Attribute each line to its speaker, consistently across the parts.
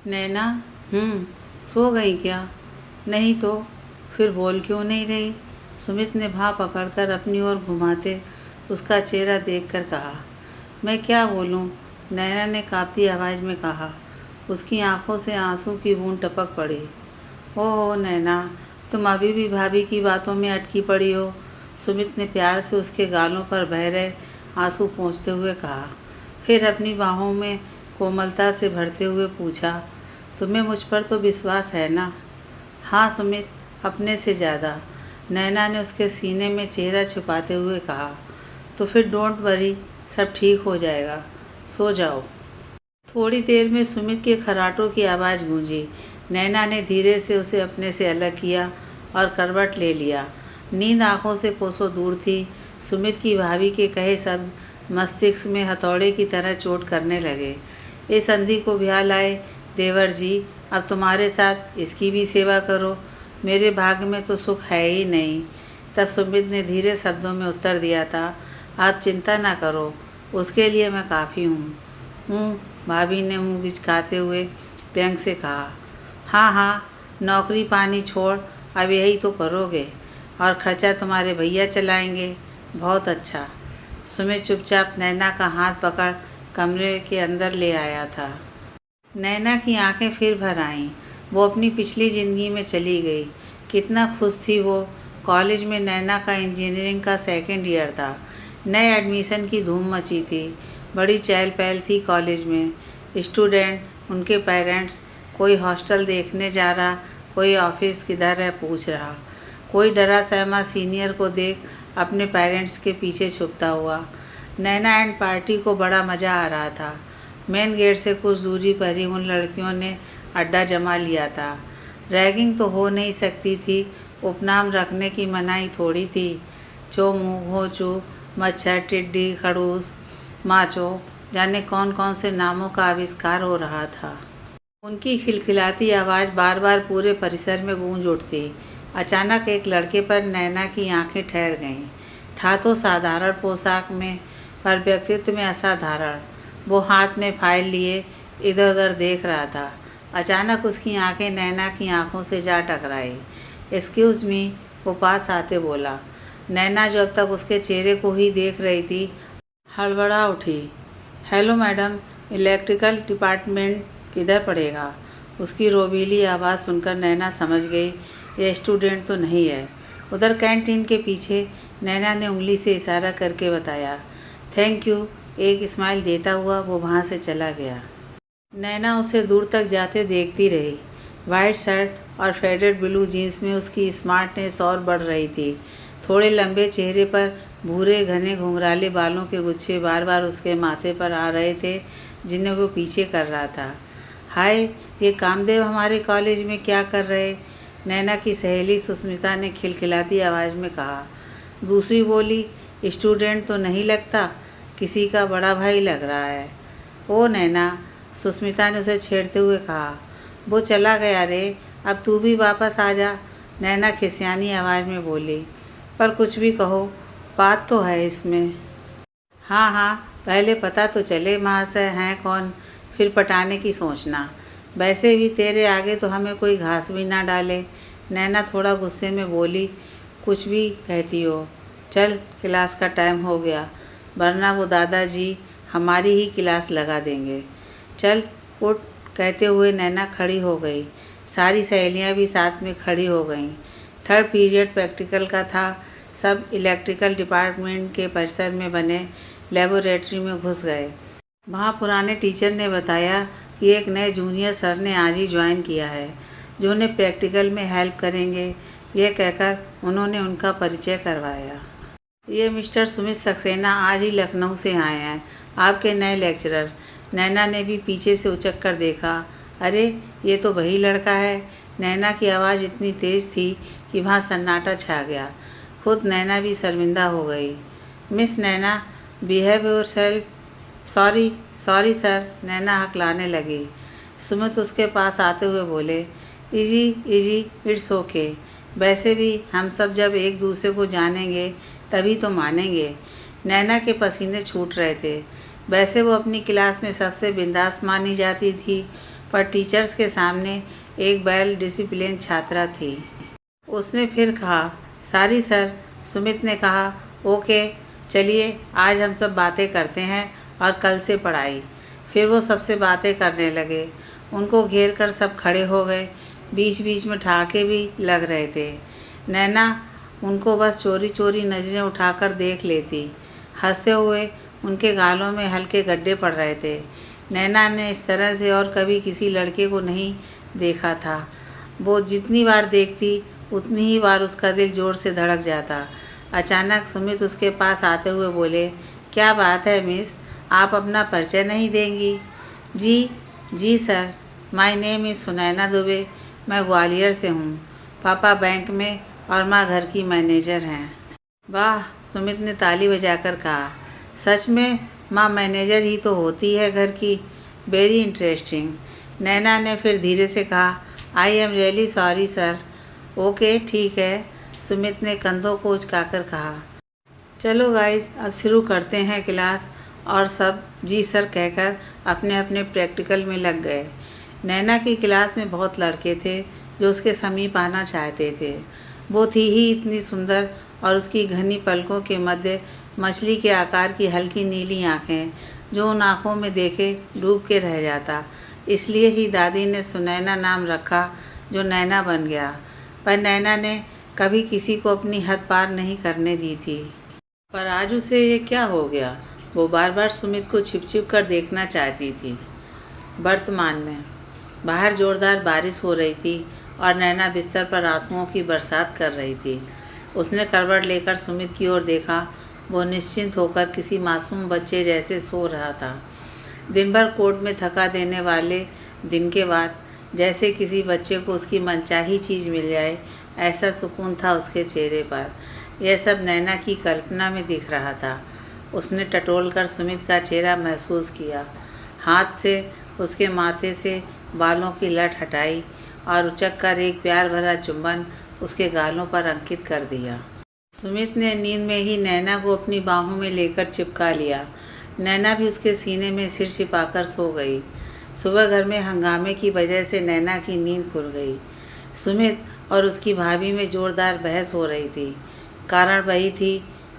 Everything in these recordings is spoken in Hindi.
Speaker 1: नैना। सो गई क्या? नहीं तो फिर बोल क्यों नहीं रही? सुमित ने भौं पकड़कर अपनी ओर घुमाते उसका चेहरा देखकर कहा। मैं क्या बोलूं? नैना ने कांपती आवाज़ में कहा। उसकी आंखों से आंसू की बूंद टपक पड़ी। ओह नैना, तुम अभी भी भाभी की बातों में अटकी पड़ी हो। सुमित ने प्यार से उसके गालों पर बह रहे आंसू पोंछते हुए कहा। फिर अपनी बाहों में कोमलता से भरते हुए पूछा, तुम्हें मुझ पर तो विश्वास है ना? हाँ सुमित, अपने से ज़्यादा, नैना ने उसके सीने में चेहरा छुपाते हुए कहा। तो फिर डोंट वरी, सब ठीक हो जाएगा, सो जाओ। थोड़ी देर में सुमित के खर्राटों की आवाज़ गूंजी। नैना ने धीरे से उसे अपने से अलग किया और करवट ले लिया। नींद आंखों से कोसों दूर थी। सुमित की भाभी के कहे शब्द मस्तिष्क में हथौड़े की तरह चोट करने लगे। इस संधि को ब्याह लाए देवर जी, अब तुम्हारे साथ इसकी भी सेवा करो। मेरे भाग्य में तो सुख है ही नहीं। तब सुमित ने धीरे शब्दों में उत्तर दिया था, आप चिंता ना करो, उसके लिए मैं काफ़ी हूँ। भाभी ने मुँह बिचकाते हुए व्यंग से कहा। हाँ हाँ, नौकरी पानी छोड़ अब यही तो करोगे और खर्चा तुम्हारे भैया चलाएंगे। बहुत अच्छा। सुमित चुपचाप नैना का हाथ पकड़ कमरे के अंदर ले आया था। नैना की आंखें फिर भर आईं। वो अपनी पिछली ज़िंदगी में चली गई। कितना खुश थी वो। कॉलेज में नैना का इंजीनियरिंग का सेकेंड ईयर था। नए एडमिशन की धूम मची थी। बड़ी चहल पहल थी कॉलेज में। स्टूडेंट, उनके पेरेंट्स, कोई हॉस्टल देखने जा रहा, कोई ऑफिस किधर है पूछ रहा, कोई डरा सहमा सीनियर को देख अपने पेरेंट्स के पीछे छुपता हुआ। नैना एंड पार्टी को बड़ा मज़ा आ रहा था। मेन गेट से कुछ दूरी पर ही उन लड़कियों ने अड्डा जमा लिया था। रैगिंग तो हो नहीं सकती थी, उपनाम रखने की मनाही थोड़ी थी। चोमू, घोंचू, मच्छर, टिड्डी, खड़ूस, माचो, जाने कौन कौन से नामों का आविष्कार हो रहा था। उनकी खिलखिलाती आवाज़ बार बार पूरे परिसर में गूंज उठती। अचानक एक लड़के पर नैना की आंखें ठहर गईं। था तो साधारण पोशाक में, पर व्यक्तित्व में असाधारण। वो हाथ में फाइल लिए इधर उधर देख रहा था। अचानक उसकी आंखें नैना की आंखों से जा टकराई। एक्सक्यूज़ मी, वो पास आते बोला। नैना जो अब तक उसके चेहरे को ही देख रही थी, हड़बड़ा उठी। हेलो मैडम, इलेक्ट्रिकल डिपार्टमेंट किधर पड़ेगा? उसकी रोबीली आवाज़ सुनकर नैना समझ गई, ये स्टूडेंट तो नहीं है। उधर कैंटीन के पीछे, नैना ने उंगली से इशारा करके बताया। थैंक यू, एक स्माइल देता हुआ वो वहाँ से चला गया। नैना उसे दूर तक जाते देखती रही। वाइट शर्ट और फेडेड ब्लू जीन्स में उसकी स्मार्टनेस और बढ़ रही थी। थोड़े लंबे चेहरे पर भूरे घने घुंघराले बालों के गुच्छे बार बार उसके माथे पर आ रहे थे, जिन्हें वो पीछे कर रहा था। हाय, ये कामदेव हमारे कॉलेज में क्या कर रहे? नैना की सहेली सुस्मिता ने खिलखिलाती आवाज़ में कहा। दूसरी बोली, स्टूडेंट तो नहीं लगता, किसी का बड़ा भाई लग रहा है। ओ नैना, सुस्मिता ने उसे छेड़ते हुए कहा। वो चला गया रे, अब तू भी वापस आ जा, नैना खिसियानी आवाज़ में बोली। पर कुछ भी कहो, बात तो है इसमें। हाँ हाँ, पहले पता तो चले महाशय हैं कौन, फिर पटाने की सोचना। वैसे भी तेरे आगे तो हमें कोई घास भी ना डाले। नैना थोड़ा गुस्से में बोली। कुछ भी कहती हो, चल क्लास का टाइम हो गया, वरना वो दादाजी हमारी ही क्लास लगा देंगे। चल उठ, कहते हुए नैना खड़ी हो गई। सारी सहेलियां भी साथ में खड़ी हो गईं। थर्ड पीरियड प्रैक्टिकल का था। सब इलेक्ट्रिकल डिपार्टमेंट के परिसर में बने लेबोरेटरी में घुस गए। वहाँ पुराने टीचर ने बताया कि एक नए जूनियर सर ने आज ही ज्वाइन किया है, जो उन्हें प्रैक्टिकल में हेल्प करेंगे। यह कहकर उन्होंने उनका परिचय करवाया। ये मिस्टर सुमित सक्सेना आज ही लखनऊ से आए हैं, आपके नए लेक्चरर। नैना ने भी पीछे से उचक कर देखा। अरे, ये तो वही लड़का है। नैना की आवाज़ इतनी तेज़ थी कि वहाँ सन्नाटा छा गया। खुद नैना भी शर्मिंदा हो गई। Miss Naina, behave yourself. Sorry sorry sir, Naina हकलाने लगी। सुमित उसके पास आते हुए बोले, इजी इजी, इट्स ओके। वैसे भी हम सब जब एक दूसरे को जानेंगे तभी तो मानेंगे। नैना के पसीने छूट रहे थे। वैसे वो अपनी क्लास में सबसे बिंदास मानी जाती थी। पर टीचर्स के सामने एक वेल डिसिप्लिन छात्रा थी। उसने फिर कहा, सॉरी सर। सुमित ने कहा, ओके, चलिए आज हम सब बातें करते हैं और कल से पढ़ाई। फिर वो सबसे बातें करने लगे। उनको घेर कर सब खड़े हो गए। बीच बीच में ठहाके भी लग रहे थे। नैना उनको बस चोरी चोरी नज़रें उठाकर देख लेती। हंसते हुए उनके गालों में हल्के गड्ढे पड़ रहे थे। नैना ने इस तरह से और कभी किसी लड़के को नहीं देखा था। वो जितनी बार देखती उतनी ही बार उसका दिल ज़ोर से धड़क जाता। अचानक सुमित उसके पास आते हुए बोले, क्या बात है मिस, आप अपना परिचय नहीं देंगी? जी sir, my name is Sunaina Dubey. मैं ग्वालियर से हूँ। पापा बैंक में और माँ घर की मैनेजर हैं। वाह, सुमित ने ताली बजाकर कहा, सच में माँ मैनेजर ही तो होती है घर की। Very interesting. नैना ने फिर धीरे से कहा, I am really sorry sir. Okay, ठीक है, सुमित ने कंधों को उचकाकर कहा। चलो गाइस, अब शुरू करते हैं क्लास। और सब जी सर कहकर अपने अपने प्रैक्टिकल में लग गए। नैना की क्लास में बहुत लड़के थे जो उसके समीप आना चाहते थे। वो थी ही इतनी सुंदर, और उसकी घनी पलकों के मध्य मछली के आकार की हल्की नीली आँखें, जो उन आँखों में देखे डूब के रह जाता। इसलिए ही दादी ने सुनैना नाम रखा, जो नैना बन गया। पर नैना ने कभी किसी को अपनी हद पार नहीं करने दी थी। पर आज उसे ये क्या हो गया? वो बार बार सुमित को छिप छिप कर देखना चाहती थी। वर्तमान में बाहर जोरदार बारिश हो रही थी और नैना बिस्तर पर आंसुओं की बरसात कर रही थी। उसने करवट लेकर सुमित की ओर देखा। वो निश्चिंत होकर किसी मासूम बच्चे जैसे सो रहा था। दिन भर कोर्ट में थका देने वाले दिन के बाद जैसे किसी बच्चे को उसकी मनचाही चीज़ मिल जाए, ऐसा सुकून था उसके चेहरे पर। यह सब नैना की कल्पना में दिख रहा था। उसने टटोल कर सुमित का चेहरा महसूस किया, हाथ से उसके माथे से बालों की लट हटाई और उचक कर एक प्यार भरा चुंबन उसके गालों पर अंकित कर दिया। सुमित ने नींद में ही नैना को अपनी बाहों में लेकर चिपका लिया। नैना भी उसके सीने में सिर छिपाकर सो गई। सुबह घर में हंगामे की वजह से नैना की नींद खुल गई। सुमित और उसकी भाभी में ज़ोरदार बहस हो रही थी। कारण वही थी,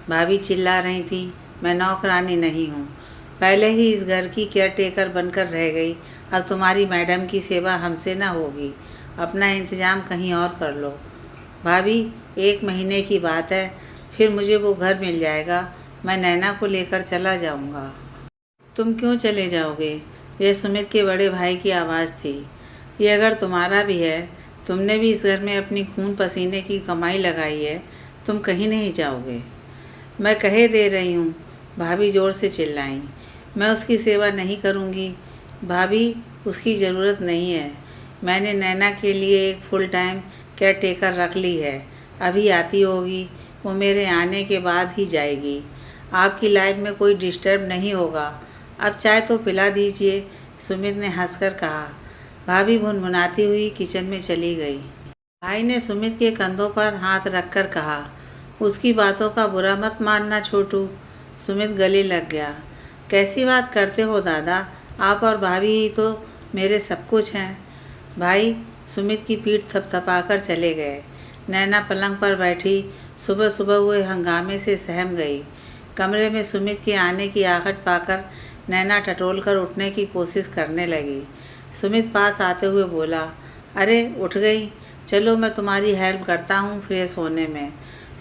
Speaker 1: भाभी चिल्ला रही थी, मैं नौकरानी नहीं हूँ। पहले ही इस घर की केयर टेकर बनकर रह गई, अब तुम्हारी मैडम की सेवा हमसे न होगी। अपना इंतज़ाम कहीं और कर लो। भाभी, 1 महीने की बात है, फिर मुझे वो घर मिल जाएगा। मैं नैना को लेकर चला जाऊँगा। तुम क्यों चले जाओगे? यह सुमित के बड़े भाई की आवाज़ थी। ये अगर तुम्हारा भी है, तुमने भी इस घर में अपनी खून पसीने की कमाई लगाई है, तुम कहीं नहीं जाओगे। मैं कहे दे रही हूँ, भाभी ज़ोर से चिल्लाईं। मैं उसकी सेवा नहीं करूँगी। भाभी, उसकी ज़रूरत नहीं है। मैंने नैना के लिए एक फुल टाइम केयर टेकर रख ली है। अभी आती होगी, वो मेरे आने के बाद ही जाएगी। आपकी लाइफ में कोई डिस्टर्ब नहीं होगा। अब चाय तो पिला दीजिए, सुमित ने हंसकर कहा। भाभी भुनभुनाती हुई किचन में चली गई। भाई ने सुमित के कंधों पर हाथ रखकर कहा, उसकी बातों का बुरा मत मानना छोटू। सुमित गले लग गया। कैसी बात करते हो दादा, आप और भाभी ही तो मेरे सब कुछ हैं। भाई सुमित की पीठ थपथपाकर चले गए। नैना पलंग पर बैठी सुबह सुबह हुए हंगामे से सहम गई। कमरे में सुमित के आने की आहट पाकर नैना टटोल कर उठने की कोशिश करने लगी। सुमित पास आते हुए बोला, अरे उठ गई, चलो मैं तुम्हारी हेल्प करता हूँ फ्रेश होने में।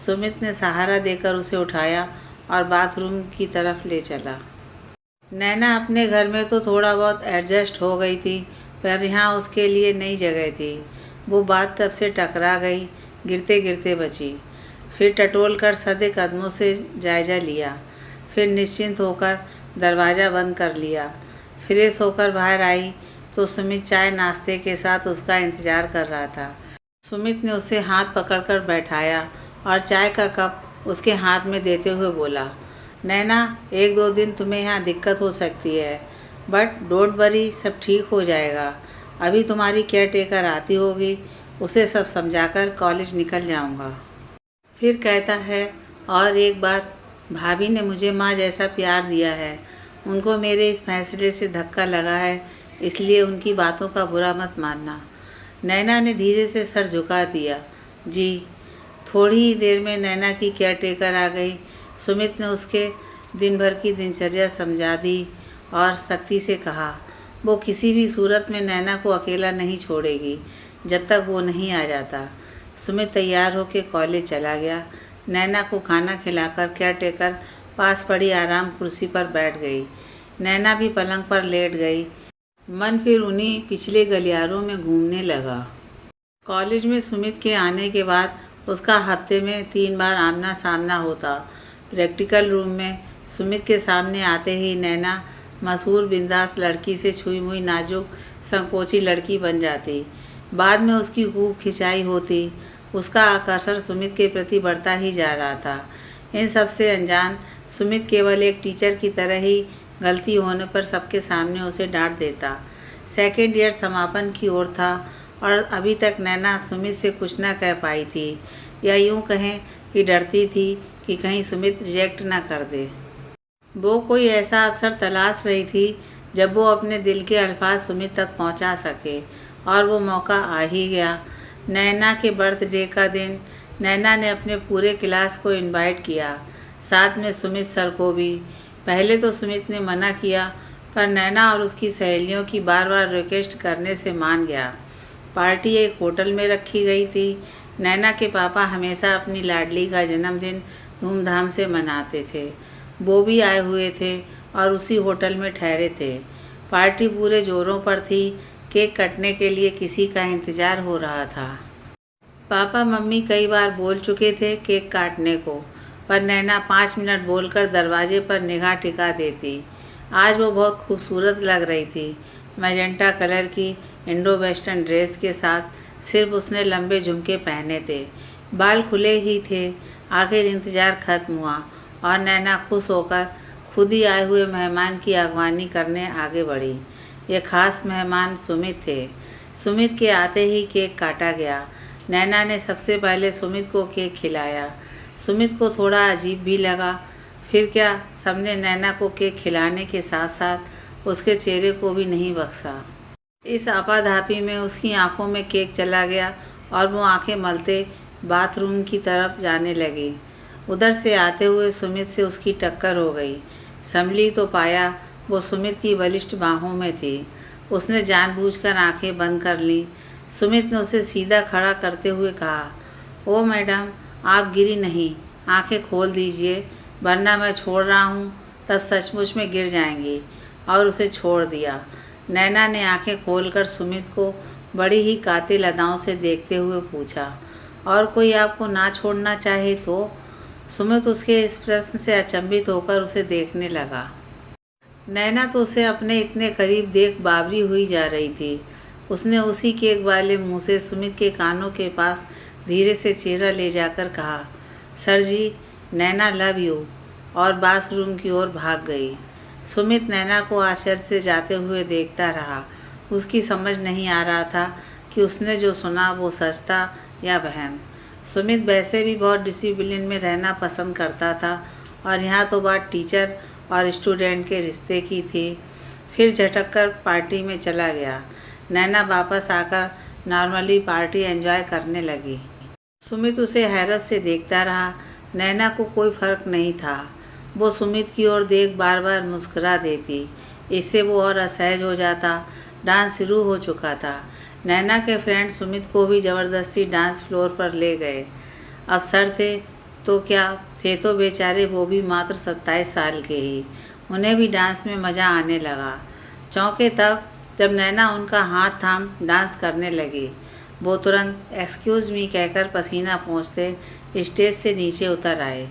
Speaker 1: सुमित ने सहारा देकर उसे उठाया और बाथरूम की तरफ ले चला। नैना अपने घर में तो थोड़ा बहुत एडजस्ट हो गई थी, पर यहाँ उसके लिए नई जगह थी। वो बाथटब से टकरा गई, गिरते गिरते बची। फिर टटोल कर सधे कदमों से जायजा लिया। फिर निश्चिंत होकर दरवाज़ा बंद कर लिया। फ्रेश होकर बाहर आई तो सुमित चाय नाश्ते के साथ उसका इंतज़ार कर रहा था। सुमित ने उसे हाथ पकड़कर बैठाया और चाय का कप उसके हाथ में देते हुए बोला, नैना, 1-2 दिन तुम्हें यहाँ दिक्कत हो सकती है, बट डोंट वरी, सब ठीक हो जाएगा। अभी तुम्हारी केयर टेकर आती होगी, उसे सब समझाकर कॉलेज निकल जाऊँगा। फिर कहता है, और एक बात, भाभी ने मुझे माँ जैसा प्यार दिया है। उनको मेरे इस फैसले से धक्का लगा है इसलिए उनकी बातों का बुरा मत मानना। नैना ने धीरे से सर झुका दिया। जी। थोड़ी ही देर में नैना की केयरटेकर आ गई। सुमित ने उसके दिन भर की दिनचर्या समझा दी और सख्ती से कहा, वो किसी भी सूरत में नैना को अकेला नहीं छोड़ेगी जब तक वो नहीं आ जाता। सुमित तैयार होकर कॉलेज चला गया। नैना को खाना खिलाकर केयरटेकर पास पड़ी आराम कुर्सी पर बैठ गई। नैना भी पलंग पर लेट गई। मन फिर उन्हीं पिछले गलियारों में घूमने लगा। कॉलेज में सुमित के आने के बाद उसका हफ्ते में 3 बार आमना सामना होता। प्रैक्टिकल रूम में सुमित के सामने आते ही नैना मशहूर बिंदास लड़की से छुई मुई नाजुक संकोची लड़की बन जाती। बाद में उसकी खूब खिंचाई होती। उसका आकर्षण सुमित के प्रति बढ़ता ही जा रहा था। इन सब से अनजान सुमित केवल एक टीचर की तरह ही गलती होने पर सबके सामने उसे डांट देता। सेकेंड ईयर समापन की ओर था और अभी तक नैना सुमित से कुछ ना कह पाई थी, या यूँ कहें कि डरती थी कि कहीं सुमित रिजेक्ट ना कर दे। वो कोई ऐसा अवसर तलाश रही थी जब वो अपने दिल के अल्फाज सुमित तक पहुंचा सके, और वो मौका आ ही गया। नैना के बर्थडे का दिन नैना ने अपने पूरे क्लास को इनवाइट किया, साथ में सुमित सर को भी। पहले तो सुमित ने मना किया, पर नैना और उसकी सहेलियों की बार बार रिक्वेस्ट करने से मान गया। पार्टी एक होटल में रखी गई थी। नैना के पापा हमेशा अपनी लाडली का जन्मदिन धूमधाम से मनाते थे। वो भी आए हुए थे और उसी होटल में ठहरे थे। पार्टी पूरे जोरों पर थी। केक कटने के लिए किसी का इंतज़ार हो रहा था। पापा मम्मी कई बार बोल चुके थे केक काटने को, पर नैना 5 मिनट बोलकर दरवाजे पर निगाह टिका देती। आज वो बहुत खूबसूरत लग रही थी। मैजेंटा कलर की इंडो वेस्टर्न ड्रेस के साथ सिर्फ उसने लंबे झुमके पहने थे। बाल खुले ही थे। आखिर इंतज़ार खत्म हुआ और नैना खुश होकर खुद ही आए हुए मेहमान की अगवानी करने आगे बढ़ी। ये खास मेहमान सुमित थे। सुमित के आते ही केक काटा गया। नैना ने सबसे पहले सुमित को केक खिलाया। सुमित को थोड़ा अजीब भी लगा। फिर क्या, सबने नैना को केक खिलाने के साथ साथ उसके चेहरे को भी नहीं बख्शा। इस आपाधापी में उसकी आंखों में केक चला गया और वो आंखें मलते बाथरूम की तरफ जाने लगी। उधर से आते हुए सुमित से उसकी टक्कर हो गई। संभली तो पाया वो सुमित की बलिष्ठ बाहों में थी। उसने जानबूझकर आंखें बंद कर लीं। सुमित ने उसे सीधा खड़ा करते हुए कहा, ओ मैडम, आप गिरी नहीं, आंखें खोल दीजिए, वरना मैं छोड़ रहा हूँ तब सचमुच में गिर जाएंगी। और उसे छोड़ दिया। नैना ने आंखें खोलकर सुमित को बड़ी ही कातिल अदाओं से देखते हुए पूछा, और कोई आपको ना छोड़ना चाहे तो? सुमित उसके इस प्रश्न से अचंभित होकर उसे देखने लगा। नैना तो उसे अपने इतने करीब देख बावरी हुई जा रही थी। उसने उसी केक वाले मुंह से सुमित के कानों के पास धीरे से चेहरा ले जाकर कहा, sir ji, Naina love you, और बाथरूम की ओर भाग गई। सुमित नैना को आश्चर्य से जाते हुए देखता रहा। उसकी समझ नहीं आ रहा था कि उसने जो सुना वो सच था या वहम। सुमित वैसे भी बहुत डिसिप्लिन में रहना पसंद करता था, और यहाँ तो बात टीचर और स्टूडेंट के रिश्ते की थी। फिर झटक कर पार्टी में चला गया। नैना वापस आकर नॉर्मली पार्टी एंजॉय करने लगी। सुमित उसे हैरत से देखता रहा। नैना को कोई फ़र्क नहीं था। वो सुमित की ओर देख बार बार मुस्कुरा देती। इससे वो और असहज हो जाता। डांस शुरू हो चुका था। नैना के फ्रेंड सुमित को भी ज़बरदस्ती डांस फ्लोर पर ले गए। अफसर थे तो क्या थे, तो बेचारे वो भी मात्र 27 साल के ही। उन्हें भी डांस में मज़ा आने लगा। चौंके तब जब नैना उनका हाथ थाम डांस करने लगी। वो तुरंत एक्सक्यूज़ मी कहकर पसीना पोंछते स्टेज से नीचे उतर आए।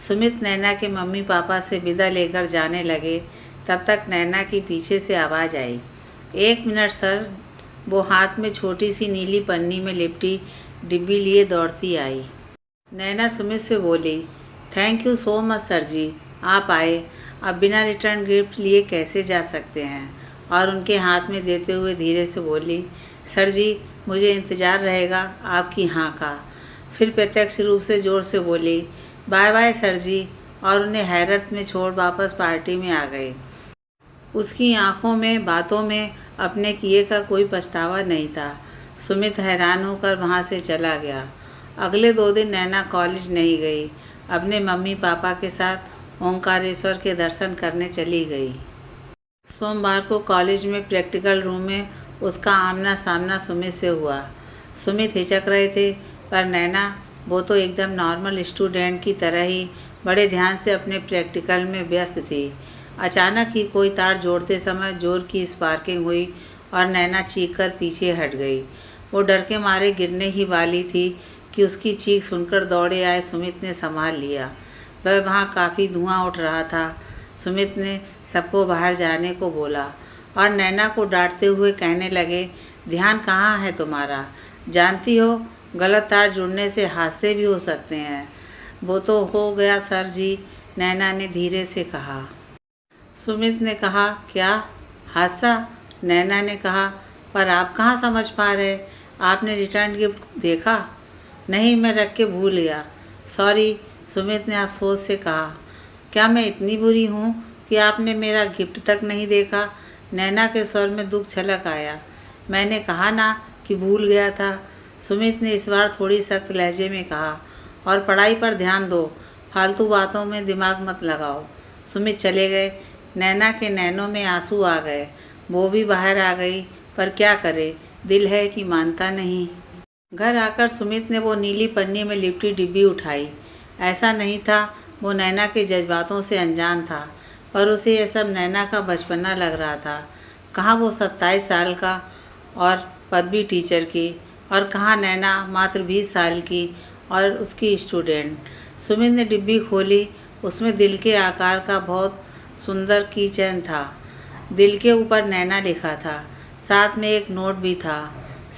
Speaker 1: सुमित नैना के मम्मी पापा से विदा लेकर जाने लगे। तब तक नैना की पीछे से आवाज़ आई, 1 मिनट सर। वो हाथ में छोटी सी नीली पन्नी में लिपटी डिब्बी लिए दौड़ती आई। नैना सुमित से बोली, thank you so much sir ji, आप आए। अब बिना रिटर्न गिफ्ट लिए कैसे जा सकते हैं? और उनके हाथ में देते हुए धीरे से बोली, सर जी, मुझे इंतज़ार रहेगा आपकी हाँ का। फिर प्रत्यक्ष रूप से ज़ोर से बोली, बाय बाय सर जी, और उन्हें हैरत में छोड़ वापस पार्टी में आ गए। उसकी आंखों में, बातों में अपने किए का कोई पछतावा नहीं था। सुमित हैरान होकर वहाँ से चला गया। अगले 2 दिन नैना कॉलेज नहीं गई। अपने मम्मी पापा के साथ ओंकारेश्वर के दर्शन करने चली गई। सोमवार को कॉलेज में प्रैक्टिकल रूम में उसका आमना सामना सुमित से हुआ। सुमित हिचक रहे थे, पर नैना, वो तो एकदम नॉर्मल स्टूडेंट की तरह ही बड़े ध्यान से अपने प्रैक्टिकल में व्यस्त थी। अचानक ही कोई तार जोड़ते समय जोर की स्पार्किंग हुई और नैना चीख कर पीछे हट गई। वो डर के मारे गिरने ही वाली थी कि उसकी चीख सुनकर दौड़े आए सुमित ने संभाल लिया। वह वहाँ काफ़ी धुआं उठ रहा था। सुमित ने सबको बाहर जाने को बोला और नैना को डांटते हुए कहने लगे, ध्यान कहाँ है तुम्हारा? जानती हो गलत तार जुड़ने से हादसे भी हो सकते हैं। वो तो हो गया सर जी, नैना ने धीरे से कहा। सुमित ने कहा, क्या हादसा? नैना ने कहा, पर आप कहाँ समझ पा रहे? आपने रिटर्न गिफ्ट देखा? नहीं, मैं रख के भूल गया, सॉरी, सुमित ने अफसोस से कहा। क्या मैं इतनी बुरी हूँ कि आपने मेरा गिफ्ट तक नहीं देखा? नैना के स्वर में दुख छलक आया। मैंने कहा ना कि भूल गया था, सुमित ने इस बार थोड़ी सख्त लहजे में कहा। और पढ़ाई पर ध्यान दो, फालतू बातों में दिमाग मत लगाओ। सुमित चले गए। नैना के नैनों में आंसू आ गए। वो भी बाहर आ गई, पर क्या करे, दिल है कि मानता नहीं। घर आकर सुमित ने वो नीली पन्नी में लिपटी डिब्बी उठाई। ऐसा नहीं था वो नैना के जज्बातों से अनजान था, पर उसे यह सब नैना का बचपना लग रहा था। कहाँ वो 27 साल का और पदवी टीचर की, और कहाँ नैना मात्र 20 साल की और उसकी स्टूडेंट। सुमित ने डिब्बी खोली। उसमें दिल के आकार का बहुत सुंदर की चेन था। दिल के ऊपर नैना लिखा था, साथ में एक नोट भी था।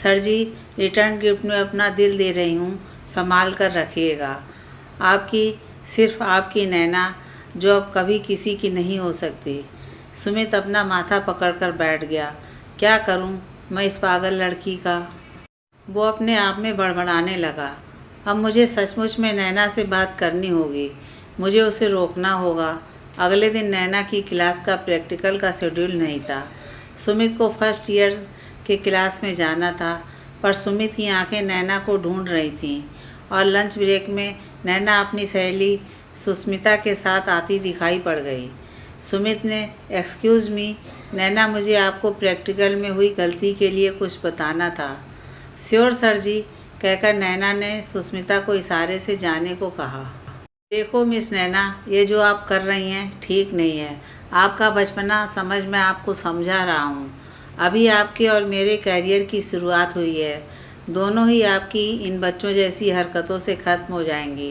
Speaker 1: सर जी, रिटर्न गिफ्ट में अपना दिल दे रही हूँ, संभाल कर रखिएगा। आपकी, सिर्फ आपकी नैना, जो अब कभी किसी की नहीं हो सकती। सुमित अपना माथा पकड़कर बैठ गया। क्या करूँ मैं इस पागल लड़की का? वो अपने आप में बड़बड़ाने लगा। अब मुझे सचमुच में नैना से बात करनी होगी। मुझे उसे रोकना होगा। अगले दिन नैना की क्लास का प्रैक्टिकल का शेड्यूल नहीं था। सुमित को फर्स्ट ईयर के क्लास में जाना था, पर सुमित की आंखें नैना को ढूंढ रही थीं और लंच ब्रेक में नैना अपनी सहेली सुस्मिता के साथ आती दिखाई पड़ गई। सुमित ने, एक्सक्यूज़ मी नैना, मुझे आपको प्रैक्टिकल में हुई गलती के लिए कुछ बताना था। श्योर सर जी, कहकर नैना ने सुस्मिता को इशारे से जाने को कहा। देखो मिस नैना, ये जो आप कर रही हैं ठीक नहीं है। आपका बचपना समझ मैं आपको समझा रहा हूँ। अभी आपके और मेरे करियर की शुरुआत हुई है। दोनों ही आपकी इन बच्चों जैसी हरकतों से ख़त्म हो जाएंगी।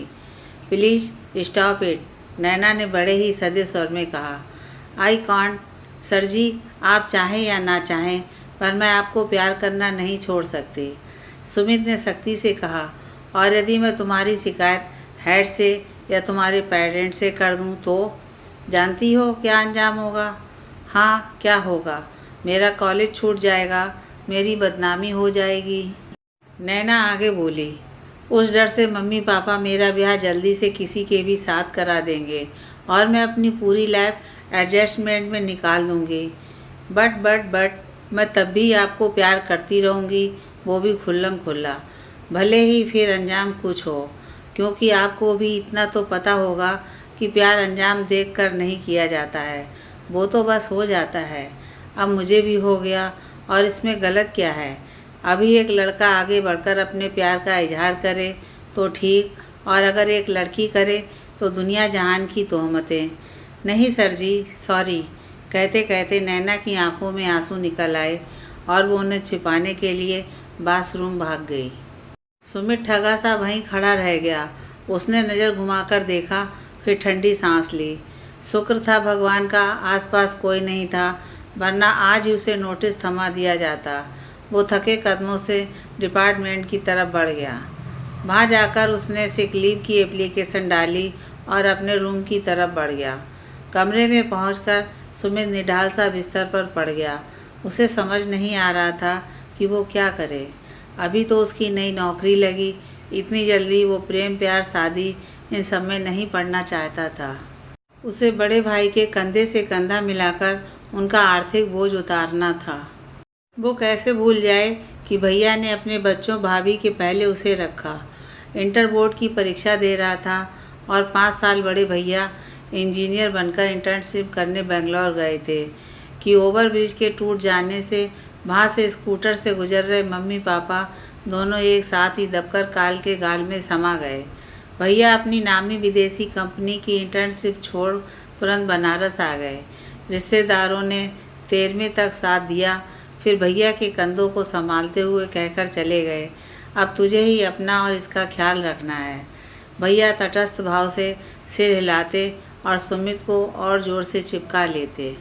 Speaker 1: प्लीज़ स्टॉप इट, नैना ने बड़े ही सधे स्वर में कहा। आई कांट सर जी, आप चाहें या ना चाहें, पर मैं आपको प्यार करना नहीं छोड़ सकती, सुमित ने सख्ती से कहा। और यदि मैं तुम्हारी शिकायत हेड से या तुम्हारे पेरेंट्स से कर दूं तो? जानती हो क्या अंजाम होगा? हाँ, क्या होगा? मेरा कॉलेज छूट जाएगा, मेरी बदनामी हो जाएगी। नैना आगे बोली, उस डर से मम्मी पापा मेरा ब्याह जल्दी से किसी के भी साथ करा देंगे और मैं अपनी पूरी लाइफ एडजस्टमेंट में निकाल दूंगी। बट मैं तब भी आपको प्यार करती रहूंगी, वो भी खुल्लम खुल्ला, भले ही फिर अंजाम कुछ हो, क्योंकि आपको भी इतना तो पता होगा कि प्यार अंजाम देखकर नहीं किया जाता है, वो तो बस हो जाता है। अब मुझे भी हो गया और इसमें गलत क्या है? अभी एक लड़का आगे बढ़कर अपने प्यार का इजहार करे तो ठीक, और अगर एक लड़की करे तो दुनिया जहान की तोहमतें। नहीं सर जी, सॉरी, कहते कहते नैना की आंखों में आंसू निकल आए और वो उन्हें छिपाने के लिए बाथरूम भाग गई। सुमित ठगा सा वहीं खड़ा रह गया। उसने नज़र घुमाकर देखा, फिर ठंडी सांस ली। शुक्र था भगवान का आसपास कोई नहीं था, वरना आज ही उसे नोटिस थमा दिया जाता। वो थके कदमों से डिपार्टमेंट की तरफ बढ़ गया। वहाँ जाकर उसने सिक लीव की एप्लीकेशन डाली और अपने रूम की तरफ बढ़ गया। कमरे में पहुंचकर सुमित निढाल सा बिस्तर पर पड़ गया। उसे समझ नहीं आ रहा था कि वो क्या करे। अभी तो उसकी नई नौकरी लगी, इतनी जल्दी वो प्रेम प्यार शादी इन सब में नहीं पड़ना चाहता था। उसे बड़े भाई के कंधे से कंधा मिलाकर उनका आर्थिक बोझ उतारना था। वो कैसे भूल जाए कि भैया ने अपने बच्चों भाभी के पहले उसे रखा। इंटर बोर्ड की परीक्षा दे रहा था और 5 साल बड़े भैया इंजीनियर बनकर इंटर्नशिप करने बेंगलोर गए थे कि ओवरब्रिज के टूट जाने से वहाँ से स्कूटर से गुजर रहे मम्मी पापा दोनों एक साथ ही दबकर काल के गाल में समा गए। भैया अपनी नामी विदेशी कंपनी की इंटर्नशिप छोड़ तुरंत बनारस आ गए। रिश्तेदारों ने 13वें तक साथ दिया, फिर भैया के कंधों को संभालते हुए कहकर चले गए, अब तुझे ही अपना और इसका ख्याल रखना है। भैया तटस्थ भाव से सिर हिलाते और सुमित को और ज़ोर से चिपका लेते।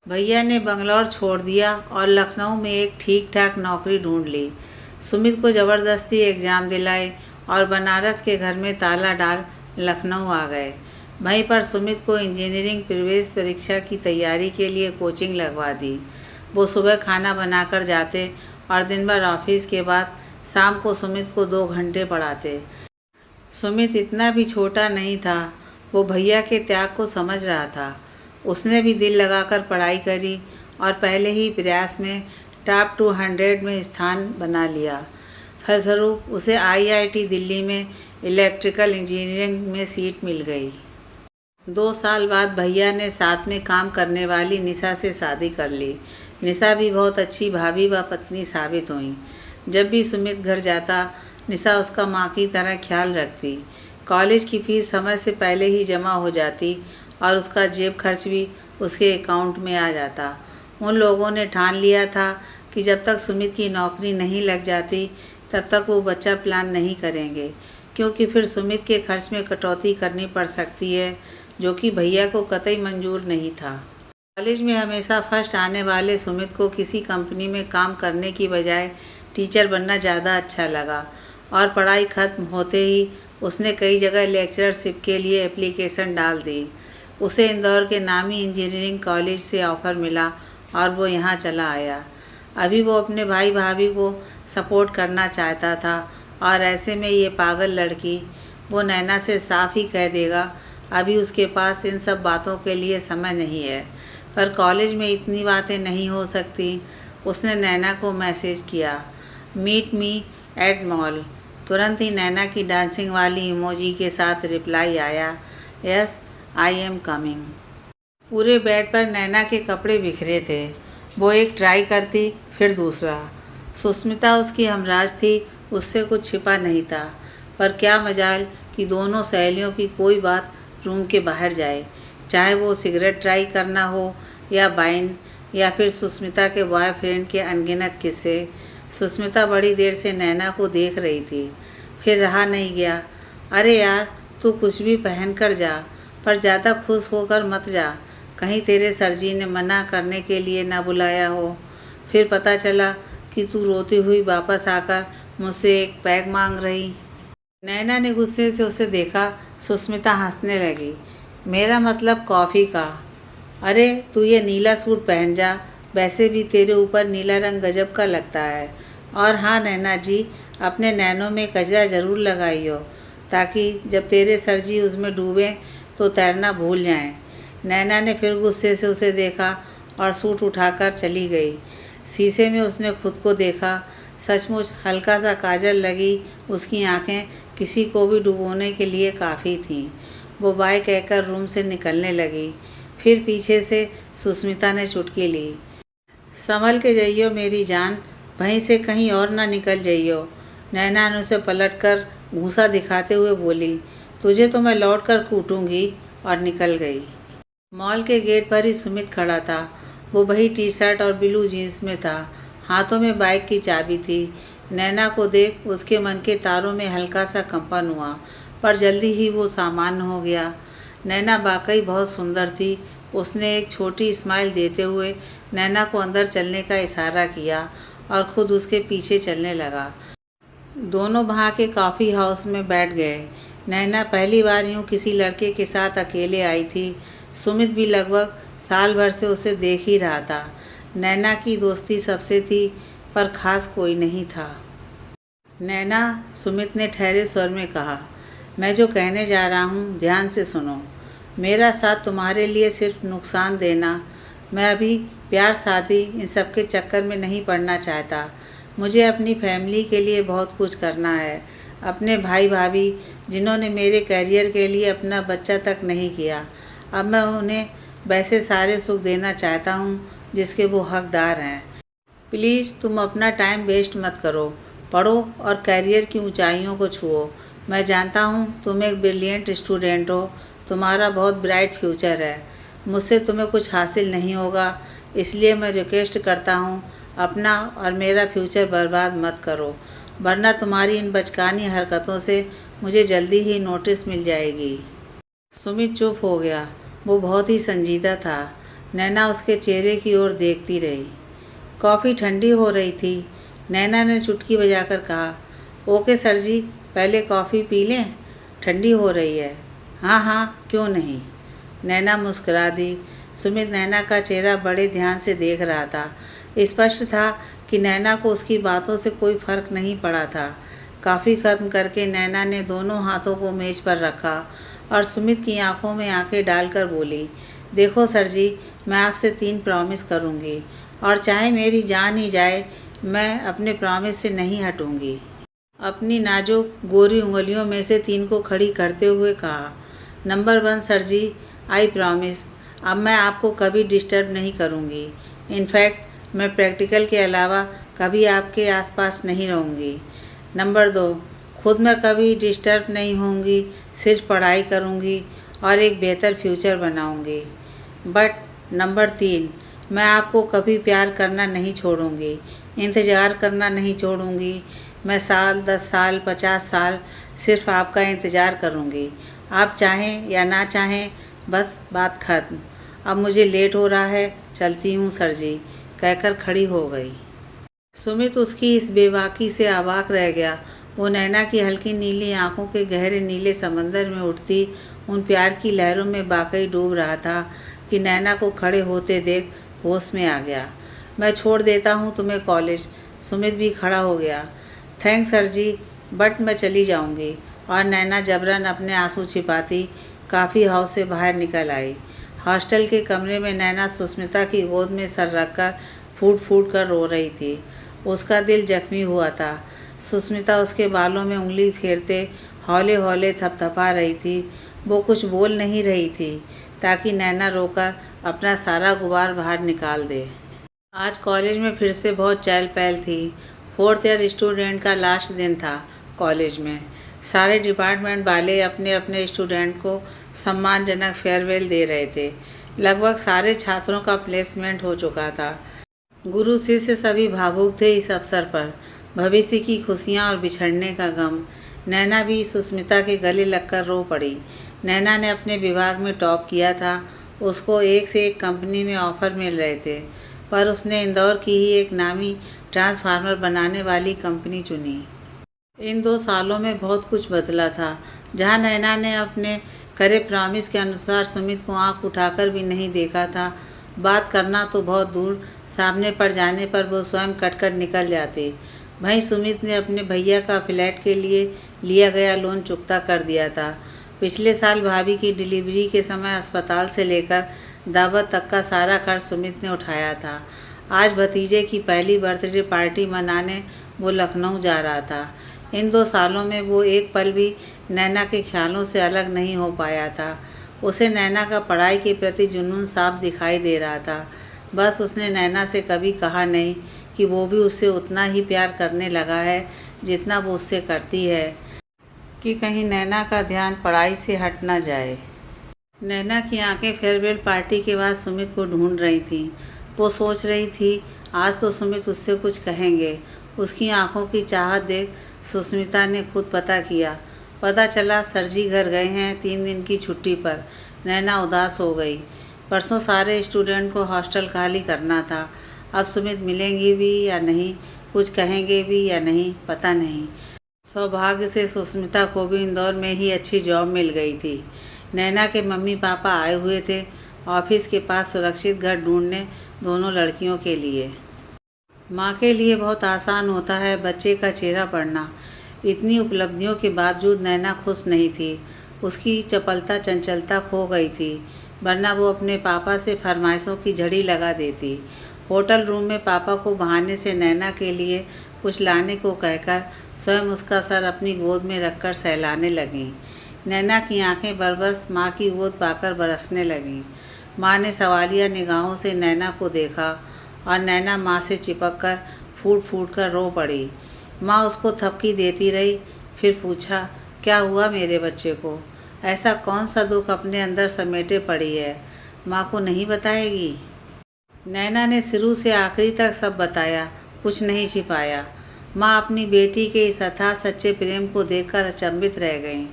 Speaker 1: भैया ने बंगलौर छोड़ दिया और लखनऊ में एक ठीक ठाक नौकरी ढूंढ ली। सुमित को ज़बरदस्ती एग्ज़ाम दिलाए और बनारस के घर में ताला डाल लखनऊ आ गए। वहीं पर सुमित को इंजीनियरिंग प्रवेश परीक्षा की तैयारी के लिए कोचिंग लगवा दी। वो सुबह खाना बनाकर जाते और दिन भर ऑफिस के बाद शाम को सुमित को 2 घंटे पढ़ाते। सुमित इतना भी छोटा नहीं था, वो भैया के त्याग को समझ रहा था। उसने भी दिल लगाकर पढ़ाई करी और पहले ही प्रयास में टॉप 200 में स्थान बना लिया। फलस्वरूप उसे IIT दिल्ली में इलेक्ट्रिकल इंजीनियरिंग में सीट मिल गई। 2 साल बाद भैया ने साथ में काम करने वाली निशा से शादी कर ली। निशा भी बहुत अच्छी भाभी व पत्नी साबित हुई। जब भी सुमित घर जाता, निशा उसका माँ की तरह ख्याल रखती। कॉलेज की फीस समय से पहले ही जमा हो जाती और उसका जेब खर्च भी उसके अकाउंट में आ जाता। उन लोगों ने ठान लिया था कि जब तक सुमित की नौकरी नहीं लग जाती तब तक वो बच्चा प्लान नहीं करेंगे, क्योंकि फिर सुमित के खर्च में कटौती करनी पड़ सकती है, जो कि भैया को कतई मंजूर नहीं था। कॉलेज में हमेशा फर्स्ट आने वाले सुमित को किसी कंपनी में काम करने की बजाय टीचर बनना ज़्यादा अच्छा लगा और पढ़ाई खत्म होते ही उसने कई जगह लेक्चरशिप के लिए एप्लीकेशन डाल दी। उसे इंदौर के नामी इंजीनियरिंग कॉलेज से ऑफ़र मिला और वो यहाँ चला आया। अभी वो अपने भाई भाभी को सपोर्ट करना चाहता था और ऐसे में ये पागल लड़की, वो नैना से साफ ही कह देगा अभी उसके पास इन सब बातों के लिए समय नहीं है। पर कॉलेज में इतनी बातें नहीं हो सकती। उसने नैना को मैसेज किया, मीट मी एट मॉल। तुरंत ही नैना की डांसिंग वाली इमोजी के साथ रिप्लाई आया, यस आई एम कमिंग। पूरे बेड पर नैना के कपड़े बिखरे थे। वो एक ट्राई करती, फिर दूसरा। सुस्मिता उसकी हमराज थी, उससे कुछ छिपा नहीं था। पर क्या मजाल कि दोनों सहेलियों की कोई बात रूम के बाहर जाए, चाहे वो सिगरेट ट्राई करना हो या वाइन या फिर सुस्मिता के बॉयफ्रेंड के अनगिनत किस्से। सुस्मिता बड़ी देर से नैना को देख रही थी, फिर रहा नहीं गया, अरे यार तू कुछ भी पहन कर जा, पर ज़्यादा खुश होकर मत जा, कहीं तेरे सरजी ने मना करने के लिए ना बुलाया हो। फिर पता चला कि तू रोती हुई वापस आकर मुझसे एक पैग मांग रही। नैना ने गुस्से से उसे देखा। सुस्मिता हंसने लगी, मेरा मतलब कॉफ़ी का। अरे तू ये नीला सूट पहन जा, वैसे भी तेरे ऊपर नीला रंग गजब का लगता है। और हाँ नैना जी, अपने नैनों में कजरा ज़रूर लगाई हो, ताकि जब तेरे सरजी उसमें डूबें तो तैरना भूल जाएं। नैना ने फिर गुस्से से उसे देखा और सूट उठाकर चली गई। शीशे में उसने खुद को देखा। सचमुच हल्का सा काजल लगी उसकी आंखें किसी को भी डुबोने के लिए काफ़ी थीं। वो बाय कहकर रूम से निकलने लगी। फिर पीछे से सुस्मिता ने चुटकी ली, संभल के जाइयो मेरी जान, वहीं से कहीं और ना निकल जाइयो। नैना ने उसे पलटकर घूंसा दिखाते हुए बोली, तुझे तो मैं लौट कर कूटूंगी, और निकल गई। मॉल के गेट पर ही सुमित खड़ा था। वो वही टी-शर्ट और ब्लू जीन्स में था, हाथों में बाइक की चाबी थी। नैना को देख उसके मन के तारों में हल्का सा कंपन हुआ, पर जल्दी ही वो सामान्य हो गया। नैना वाकई बहुत सुंदर थी। उसने एक छोटी स्माइल देते हुए नैना को अंदर चलने का इशारा किया और ख़ुद उसके पीछे चलने लगा। दोनों वहाँ के कॉफ़ी हाउस में बैठ गए। नैना पहली बार यूँ किसी लड़के के साथ अकेले आई थी। सुमित भी लगभग साल भर से उसे देख ही रहा था। नैना की दोस्ती सबसे थी, पर ख़ास कोई नहीं था। नैना, सुमित ने ठहरे स्वर में कहा, मैं जो कहने जा रहा हूँ ध्यान से सुनो। मेरा साथ तुम्हारे लिए सिर्फ नुकसान देना, मैं अभी प्यार शादी इन सब के चक्कर में नहीं पड़ना चाहता। मुझे अपनी फैमिली के लिए बहुत कुछ करना है। अपने भाई भाभी जिन्होंने मेरे करियर के लिए अपना बच्चा तक नहीं किया, अब मैं उन्हें वैसे सारे सुख देना चाहता हूँ जिसके वो हकदार हैं। प्लीज़ तुम अपना टाइम वेस्ट मत करो, पढ़ो और करियर की ऊंचाइयों को छुओ। मैं जानता हूँ तुम एक ब्रिलियंट स्टूडेंट हो, तुम्हारा बहुत ब्राइट फ्यूचर है। मुझसे तुम्हें कुछ हासिल नहीं होगा, इसलिए मैं रिक्वेस्ट करता हूँ अपना और मेरा फ्यूचर बर्बाद मत करो, वरना तुम्हारी इन बचकानी हरकतों से मुझे जल्दी ही नोटिस मिल जाएगी। सुमित चुप हो गया। वो बहुत ही संजीदा था। नैना उसके चेहरे की ओर देखती रही। कॉफ़ी ठंडी हो रही थी। नैना ने चुटकी बजाकर कहा, ओके सर जी, पहले कॉफ़ी पी लें, ठंडी हो रही है। हाँ हाँ, क्यों नहीं। नैना मुस्कुरा दी। सुमित नैना का चेहरा बड़े ध्यान से देख रहा था। स्पष्ट था कि नैना को उसकी बातों से कोई फर्क नहीं पड़ा था। कॉफ़ी खत्म करके नैना ने दोनों हाथों को मेज पर रखा और सुमित की आंखों में आंखें डालकर बोली, देखो सर जी, मैं आपसे 3 प्रॉमिस करूँगी और चाहे मेरी जान ही जाए, मैं अपने प्रॉमिस से नहीं हटूँगी। अपनी नाजुक गोरी उंगलियों में से 3 को खड़ी करते हुए कहा, number 1 sir ji, I promise, अब मैं आपको कभी डिस्टर्ब नहीं करूँगी। इनफैक्ट मैं प्रैक्टिकल के अलावा कभी आपके आसपास नहीं रहूँगी। नंबर 2, खुद मैं कभी डिस्टर्ब नहीं होंगी, सिर्फ पढ़ाई करूँगी और एक बेहतर फ्यूचर बनाऊँगी। बट नंबर 3, मैं आपको कभी प्यार करना नहीं छोड़ूंगी, इंतज़ार करना नहीं छोड़ूंगी। मैं साल 10 साल 50 साल सिर्फ आपका इंतज़ार करूंगी। आप चाहें या ना चाहें, बस बात खत्म। अब मुझे लेट हो रहा है, चलती हूँ सर जी, कहकर खड़ी हो गई। सुमित उसकी इस बेबाकी से अवाक रह गया। वो नैना की हल्की नीली आंखों के गहरे नीले समंदर में उठती उन प्यार की लहरों में वाकई डूब रहा था कि नैना को खड़े होते देख होश में आ गया। मैं छोड़ देता हूँ तुम्हें कॉलेज। सुमित भी खड़ा हो गया। थैंक्स सर जी, बट मैं चली जाऊँगी। और नैना जबरन अपने आंसू छिपाती काफ़ी हाउस से बाहर निकल आई। हॉस्टल के कमरे में नैना सुस्मिता की गोद में सर रखकर फूट फूट कर रो रही थी। उसका दिल जख्मी हुआ था। सुस्मिता उसके बालों में उंगली फेरते हौले हौले थपथपा रही थी। वो कुछ बोल नहीं रही थी ताकि नैना रोकर अपना सारा गुबार बाहर निकाल दे। आज कॉलेज में फिर से बहुत चहल पहल थी। 4th ईयर स्टूडेंट का लास्ट दिन था कॉलेज में। सारे डिपार्टमेंट वाले अपने अपने स्टूडेंट को सम्मानजनक फेयरवेल दे रहे थे। लगभग सारे छात्रों का प्लेसमेंट हो चुका था। गुरु शिष्य सभी भावुक थे इस अवसर पर। भविष्य की खुशियाँ और बिछड़ने का गम। नैना भी सुस्मिता के गले लगकर रो पड़ी। नैना ने अपने विभाग में टॉप किया था। उसको एक से एक कंपनी में ऑफ़र मिल रहे थे, पर उसने इंदौर की ही एक नामी ट्रांसफार्मर बनाने वाली कंपनी चुनी। इन 2 सालों में बहुत कुछ बदला था। जहाँ नैना ने अपने करे प्रॉमिस के अनुसार सुमित को आंख उठाकर भी नहीं देखा था, बात करना तो बहुत दूर, सामने पड़ जाने पर वो स्वयं कटकर निकल जाती। वहीं सुमित ने अपने भैया का फ्लैट के लिए लिया गया लोन चुकता कर दिया था। पिछले साल भाभी की डिलीवरी के समय अस्पताल से लेकर दावत तक का सारा खर्च सुमित ने उठाया था। आज भतीजे की पहली बर्थडे पार्टी मनाने वो लखनऊ जा रहा था। इन 2 सालों में वो एक पल भी नैना के ख्यालों से अलग नहीं हो पाया था। उसे नैना का पढ़ाई के प्रति जुनून साफ दिखाई दे रहा था। बस उसने नैना से कभी कहा नहीं कि वो भी उससे उतना ही प्यार करने लगा है जितना वो उससे करती है, कि कहीं नैना का ध्यान पढ़ाई से हट ना जाए। नैना की आंखें फेयरवेल पार्टी के बाद सुमित को ढूंढ रही थीं। वो सोच रही थी आज तो सुमित उससे कुछ कहेंगे। उसकी आंखों की चाहत देख सुस्मिता ने खुद पता किया। पता चला सरजी घर गए हैं 3 दिन की छुट्टी पर। नैना उदास हो गई। परसों सारे स्टूडेंट को हॉस्टल खाली करना था। अब सुमित मिलेंगी भी या नहीं, कुछ कहेंगे भी या नहीं, पता नहीं। सौभाग्य से सुस्मिता को भी इंदौर में ही अच्छी जॉब मिल गई थी। नैना के मम्मी पापा आए हुए थे ऑफिस के पास सुरक्षित घर ढूंढने दोनों लड़कियों के लिए। माँ के लिए बहुत आसान होता है बच्चे का चेहरा पढ़ना। इतनी उपलब्धियों के बावजूद नैना खुश नहीं थी। उसकी चपलता चंचलता खो गई थी। वरना वो अपने पापा से फरमाइशों की झड़ी लगा देती। होटल रूम में पापा को बहाने से नैना के लिए कुछ लाने को कहकर स्वयं उसका सर अपनी गोद में रखकर सहलाने लगीं। नैना की आंखें बरबस माँ की गोद पाकर बरसने लगीं। माँ ने सवालिया निगाहों से नैना को देखा और नैना माँ से चिपक कर फूट फूट कर रो पड़ी। माँ उसको थपकी देती रही, फिर पूछा, क्या हुआ मेरे बच्चे को? ऐसा कौन सा दुख अपने अंदर समेटे पड़ी है, माँ को नहीं बताएगी? नैना ने शुरू से आखिरी तक सब बताया, कुछ नहीं छिपाया। माँ अपनी बेटी के इस अथाह सच्चे प्रेम को देखकर अचंभित रह गईं।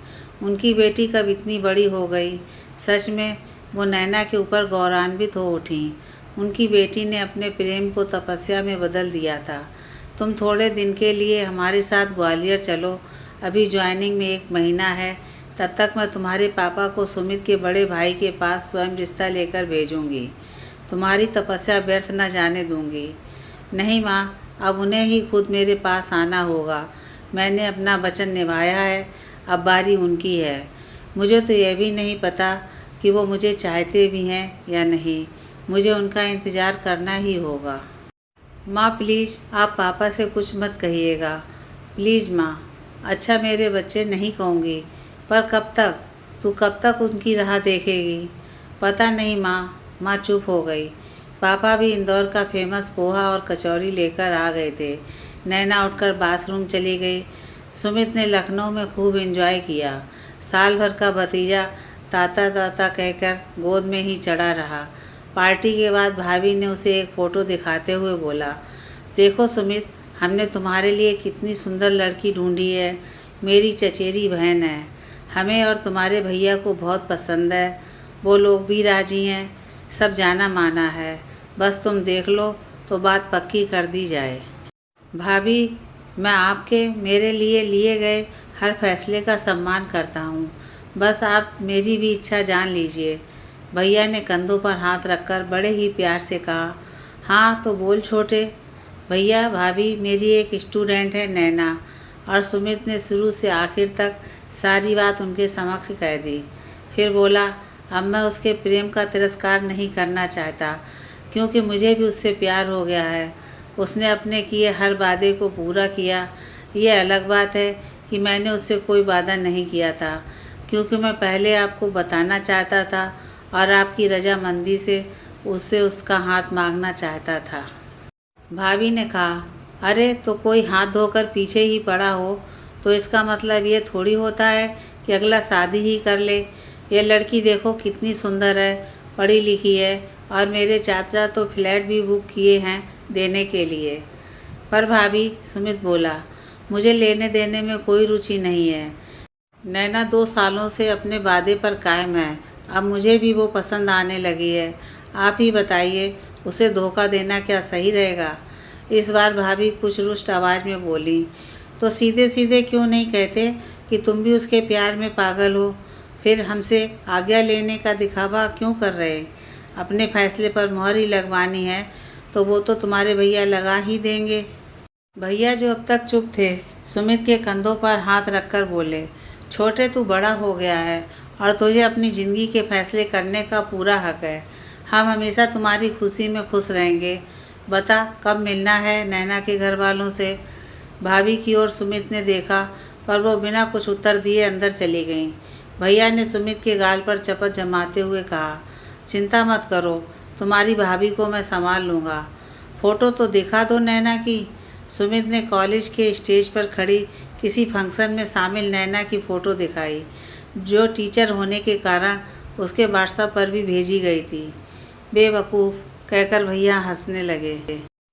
Speaker 1: उनकी बेटी कब इतनी बड़ी हो गई? सच में वो नैना के ऊपर गौरवान्वित हो उठीं। उनकी बेटी ने अपने प्रेम को तपस्या में बदल दिया था। तुम थोड़े दिन के लिए हमारे साथ ग्वालियर चलो, अभी ज्वाइनिंग में 1 महीना है। तब तक मैं तुम्हारे पापा को सुमित के बड़े भाई के पास स्वयं रिश्ता लेकर भेजूंगी। तुम्हारी तपस्या व्यर्थ न जाने दूंगी। नहीं माँ, अब उन्हें ही खुद मेरे पास आना होगा। मैंने अपना वचन निभाया है, अब बारी उनकी है। मुझे तो यह भी नहीं पता कि वो मुझे चाहते भी हैं या नहीं। मुझे उनका इंतज़ार करना ही होगा। माँ प्लीज़ आप पापा से कुछ मत कहिएगा, प्लीज़ माँ। अच्छा मेरे बच्चे, नहीं कहूँगी, पर कब तक? तू कब तक उनकी राह देखेगी? पता नहीं माँ। माँ चुप हो गई। पापा भी इंदौर का फेमस पोहा और कचौरी लेकर आ गए थे। नैना उठकर बाथरूम चली गई। सुमित ने लखनऊ में खूब एंजॉय किया। साल भर का भतीजा ताता ताता कहकर गोद में ही चढ़ा रहा। पार्टी के बाद भाभी ने उसे एक फ़ोटो दिखाते हुए बोला, देखो सुमित, हमने तुम्हारे लिए कितनी सुंदर लड़की ढूंढी है। मेरी चचेरी बहन है, हमें और तुम्हारे भैया को बहुत पसंद है। वो लोग भी राजी हैं, सब जाना माना है। बस तुम देख लो तो बात पक्की कर दी जाए। भाभी, मैं आपके मेरे लिए गए हर फैसले का सम्मान करता हूँ। बस आप मेरी भी इच्छा जान लीजिए। भैया ने कंधों पर हाथ रखकर बड़े ही प्यार से कहा। हाँ तो बोल छोटे। भैया भाभी, मेरी एक स्टूडेंट है नैना। और सुमित ने शुरू से आखिर तक सारी बात उनके समक्ष कह दी। फिर बोला, अब मैं उसके प्रेम का तिरस्कार नहीं करना चाहता, क्योंकि मुझे भी उससे प्यार हो गया है। उसने अपने किए हर वादे को पूरा किया। ये अलग बात है कि मैंने उससे कोई वादा नहीं किया था, क्योंकि मैं पहले आपको बताना चाहता था और आपकी रजामंदी से उससे उसका हाथ मांगना चाहता था। भाभी ने कहा, अरे तो कोई हाथ धोकर पीछे ही पड़ा हो तो इसका मतलब ये थोड़ी होता है कि अगला शादी ही कर ले। ये लड़की देखो कितनी सुंदर है, पढ़ी लिखी है, और मेरे चाचा तो फ्लैट भी बुक किए हैं देने के लिए। पर भाभी, सुमित बोला, मुझे लेने देने में कोई रुचि नहीं है। नैना 2 सालों से अपने वादे पर कायम है। अब मुझे भी वो पसंद आने लगी है। आप ही बताइए, उसे धोखा देना क्या सही रहेगा? इस बार भाभी कुछ रुष्ट आवाज़ में बोली, तो सीधे सीधे क्यों नहीं कहते कि तुम भी उसके प्यार में पागल हो? फिर हमसे आज्ञा लेने का दिखावा क्यों कर रहे? अपने फैसले पर मोहर ही लगवानी है तो वो तो तुम्हारे भैया लगा ही देंगे। भैया जो अब तक चुप थे, सुमित के कंधों पर हाथ रखकर बोले, छोटे तू बड़ा हो गया है और तुझे अपनी ज़िंदगी के फैसले करने का पूरा हक है। हम हमेशा तुम्हारी खुशी में खुश रहेंगे। बता, कब मिलना है नैना के घर वालों से? भाभी की ओर सुमित ने देखा, पर वो बिना कुछ उत्तर दिए अंदर चली गईं। भैया ने सुमित के गाल पर चपत जमाते हुए कहा, चिंता मत करो, तुम्हारी भाभी को मैं संभाल लूँगा। फ़ोटो तो दिखा दो नैना की। सुमित ने कॉलेज के स्टेज पर खड़ी किसी फंक्शन में शामिल नैना की फ़ोटो दिखाई, जो टीचर होने के कारण उसके व्हाट्सएप पर भी भेजी गई थी। बेवकूफ़ कहकर भैया हंसने लगे।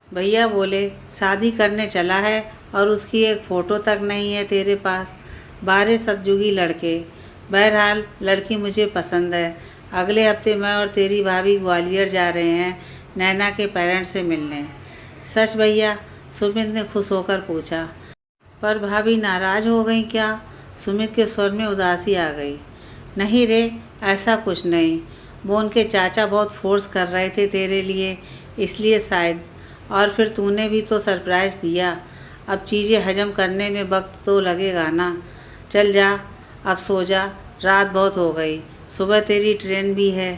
Speaker 1: भैया बोले, शादी करने चला है और उसकी एक फ़ोटो तक नहीं है तेरे पास? 12 सतयुगी लड़के। बहरहाल लड़की मुझे पसंद है। अगले हफ्ते मैं और तेरी भाभी ग्वालियर जा रहे हैं नैना के पेरेंट्स से मिलने। सच भैया? सुमित ने खुश होकर पूछा। पर भाभी नाराज़ हो गई क्या? सुमित के स्वर में उदासी आ गई। नहीं रे, ऐसा कुछ नहीं। वो उनके चाचा बहुत फोर्स कर रहे थे तेरे लिए, इसलिए शायद। और फिर तूने भी तो सरप्राइज़ दिया। अब चीज़ें हजम करने में वक्त तो लगेगा ना। चल जा, अब सो जा, रात बहुत हो गई, सुबह तेरी ट्रेन भी है।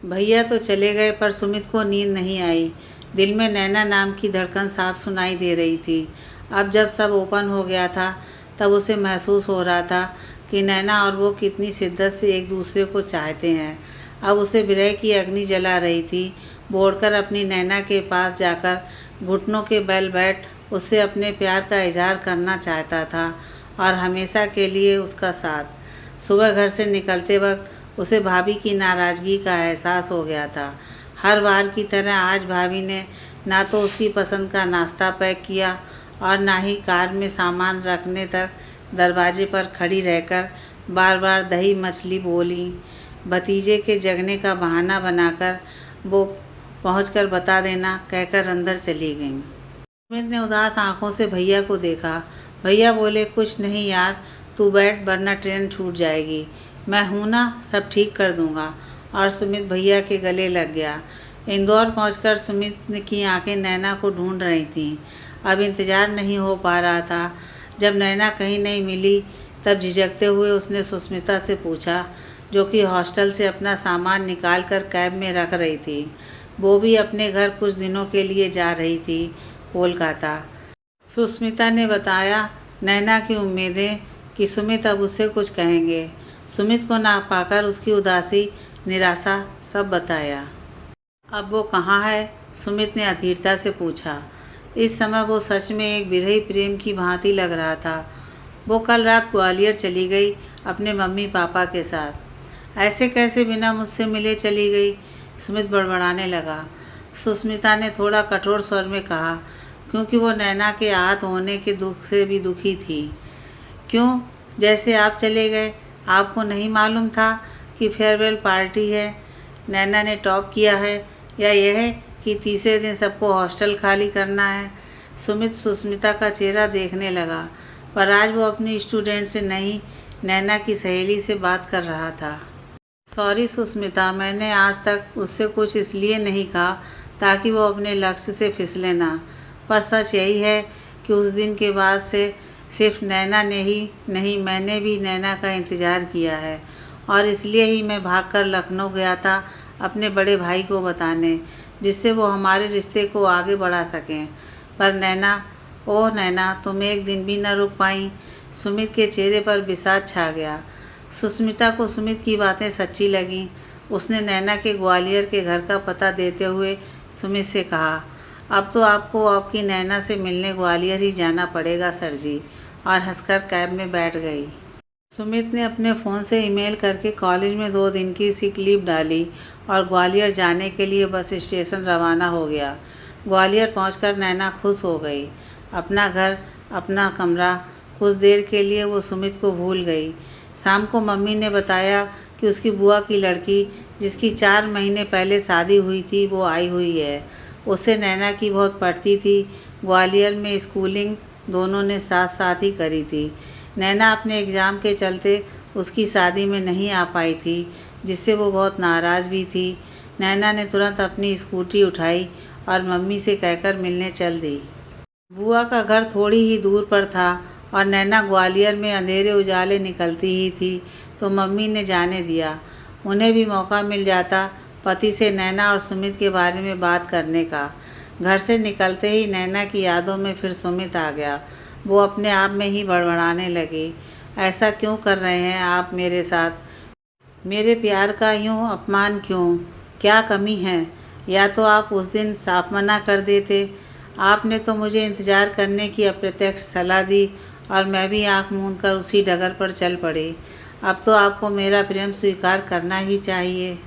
Speaker 1: भैया तो चले गए पर सुमित को नींद नहीं आई। दिल में नैना नाम की धड़कन साफ सुनाई दे रही थी। अब जब सब ओपन हो गया था तब उसे महसूस हो रहा था कि नैना और वो कितनी शिद्दत से एक दूसरे को चाहते हैं। अब उसे विरह की अग्नि जला रही थी। बोड़कर अपनी नैना के पास जाकर घुटनों के बल बैठ उससे अपने प्यार का इजहार करना चाहता था और हमेशा के लिए उसका साथ। सुबह घर से निकलते वक्त उसे भाभी की नाराज़गी का एहसास हो गया था। हर बार की तरह आज भाभी ने ना तो उसकी पसंद का नाश्ता पैक किया और ना ही कार में सामान रखने तक दरवाजे पर खड़ी रहकर बार बार दही मछली बोली। भतीजे के जगने का बहाना बनाकर वो पहुंचकर बता देना कहकर अंदर चली गईं। सुमित ने उदास आंखों से भैया को देखा। भैया बोले, कुछ नहीं यार, तू बैठ वरना ट्रेन छूट जाएगी। मैं हूँ ना, सब ठीक कर दूँगा। और सुमित भैया के गले लग गया। इंदौर पहुंचकर सुमित की आंखें नैना को ढूंढ रही थीं। अब इंतज़ार नहीं हो पा रहा था। जब नैना कहीं नहीं मिली तब झिझकते हुए उसने सुस्मिता से पूछा, जो कि हॉस्टल से अपना सामान निकाल कर कैब में रख रही थी। वो भी अपने घर कुछ दिनों के लिए जा रही थी, कोलकाता। सुस्मिता ने बताया नैना की उम्मीदें कि सुमित अब उससे कुछ कहेंगे। सुमित को ना पाकर उसकी उदासी, निराशा सब बताया। अब वो कहाँ है? सुमित ने अधीरता से पूछा। इस समय वो सच में एक विरही प्रेम की भांति लग रहा था। वो कल रात ग्वालियर चली गई अपने मम्मी पापा के साथ। ऐसे कैसे बिना मुझसे मिले चली गई? सुमित बड़बड़ाने लगा। सुस्मिता ने थोड़ा कठोर स्वर में कहा, क्योंकि वो नैना के आहत होने के दुख से भी दुखी थी। क्यों? जैसे आप चले गए आपको नहीं मालूम था कि फेयरवेल पार्टी है, नैना ने टॉप किया है, या यह कि तीसरे दिन सबको हॉस्टल खाली करना है? सुमित सुस्मिता का चेहरा देखने लगा, पर आज वो अपनी स्टूडेंट से नहीं, नैना की सहेली से बात कर रहा था। सॉरी सुस्मिता, मैंने आज तक उससे कुछ इसलिए नहीं कहा ताकि वो अपने लक्ष्य से फिसले ना, पर सच यही है कि उस दिन के बाद से सिर्फ नैना ने ही नहीं, मैंने भी नैना का इंतज़ार किया है। और इसलिए ही मैं भागकर लखनऊ गया था अपने बड़े भाई को बताने, जिससे वो हमारे रिश्ते को आगे बढ़ा सकें। पर नैना, ओह नैना, तुम एक दिन भी न रुक पाई। सुमित के चेहरे पर विषाद छा गया। सुस्मिता को सुमित की बातें सच्ची लगीं। उसने नैना के ग्वालियर के घर का पता देते हुए सुमित से कहा, अब तो आपको आपकी नैना से मिलने ग्वालियर ही जाना पड़ेगा सर जी, और हंसकर कैब में बैठ गई। सुमित ने अपने फ़ोन से ईमेल करके कॉलेज में 2 दिन की सिक लीव डाली और ग्वालियर जाने के लिए बस स्टेशन रवाना हो गया। ग्वालियर पहुंचकर नैना खुश हो गई। अपना घर, अपना कमरा, कुछ देर के लिए वो सुमित को भूल गई। शाम को मम्मी ने बताया कि उसकी बुआ की लड़की, जिसकी 4 महीने पहले शादी हुई थी, वो आई हुई है। उससे नैना की बहुत पड़ती थी। ग्वालियर में स्कूलिंग दोनों ने साथ साथ ही करी थी। नैना अपने एग्ज़ाम के चलते उसकी शादी में नहीं आ पाई थी, जिससे वो बहुत नाराज़ भी थी। नैना ने तुरंत अपनी स्कूटी उठाई और मम्मी से कहकर मिलने चल दी। बुआ का घर थोड़ी ही दूर पर था और नैना ग्वालियर में अंधेरे उजाले निकलती ही थी, तो मम्मी ने जाने दिया। उन्हें भी मौका मिल जाता पति से नैना और सुमित के बारे में बात करने का। घर से निकलते ही नैना की यादों में फिर सुमित आ गया। वो अपने आप में ही बड़बड़ाने लगी, ऐसा क्यों कर रहे हैं आप मेरे साथ? मेरे प्यार का यूँ अपमान क्यों? क्या कमी है? या तो आप उस दिन साफ मना कर देते। आपने तो मुझे इंतज़ार करने की अप्रत्यक्ष सलाह दी और मैं भी आँख मूंद कर उसी डगर पर चल पड़ी। अब तो आपको मेरा प्रेम स्वीकार करना ही चाहिए।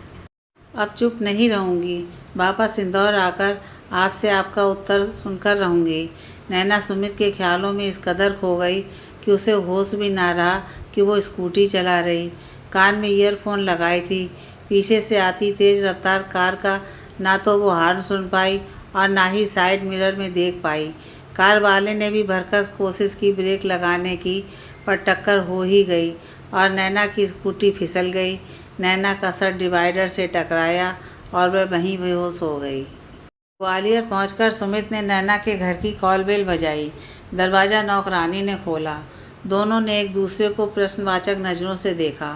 Speaker 1: अब चुप नहीं रहूँगी, वापस इंदौर आकर आपसे आपका उत्तर सुनकर रहूँगी। नैना सुमित के ख्यालों में इस कदर खो गई कि उसे होश भी ना रहा कि वो स्कूटी चला रही। कान में ईयरफोन लगाई थी। पीछे से आती तेज़ रफ्तार कार का ना तो वो हॉर्न सुन पाई और ना ही साइड मिरर में देख पाई। कार वाले ने भी भरकस कोशिश की ब्रेक लगाने की, पर टक्कर हो ही गई और नैना की स्कूटी फिसल गई। नैना का सर डिवाइडर से टकराया और वह वहीं बेहोश हो गई। ग्वालियर पहुंचकर सुमित ने नैना के घर की कॉल बेल बजाई। दरवाज़ा नौकरानी ने खोला। दोनों ने एक दूसरे को प्रश्नवाचक नज़रों से देखा।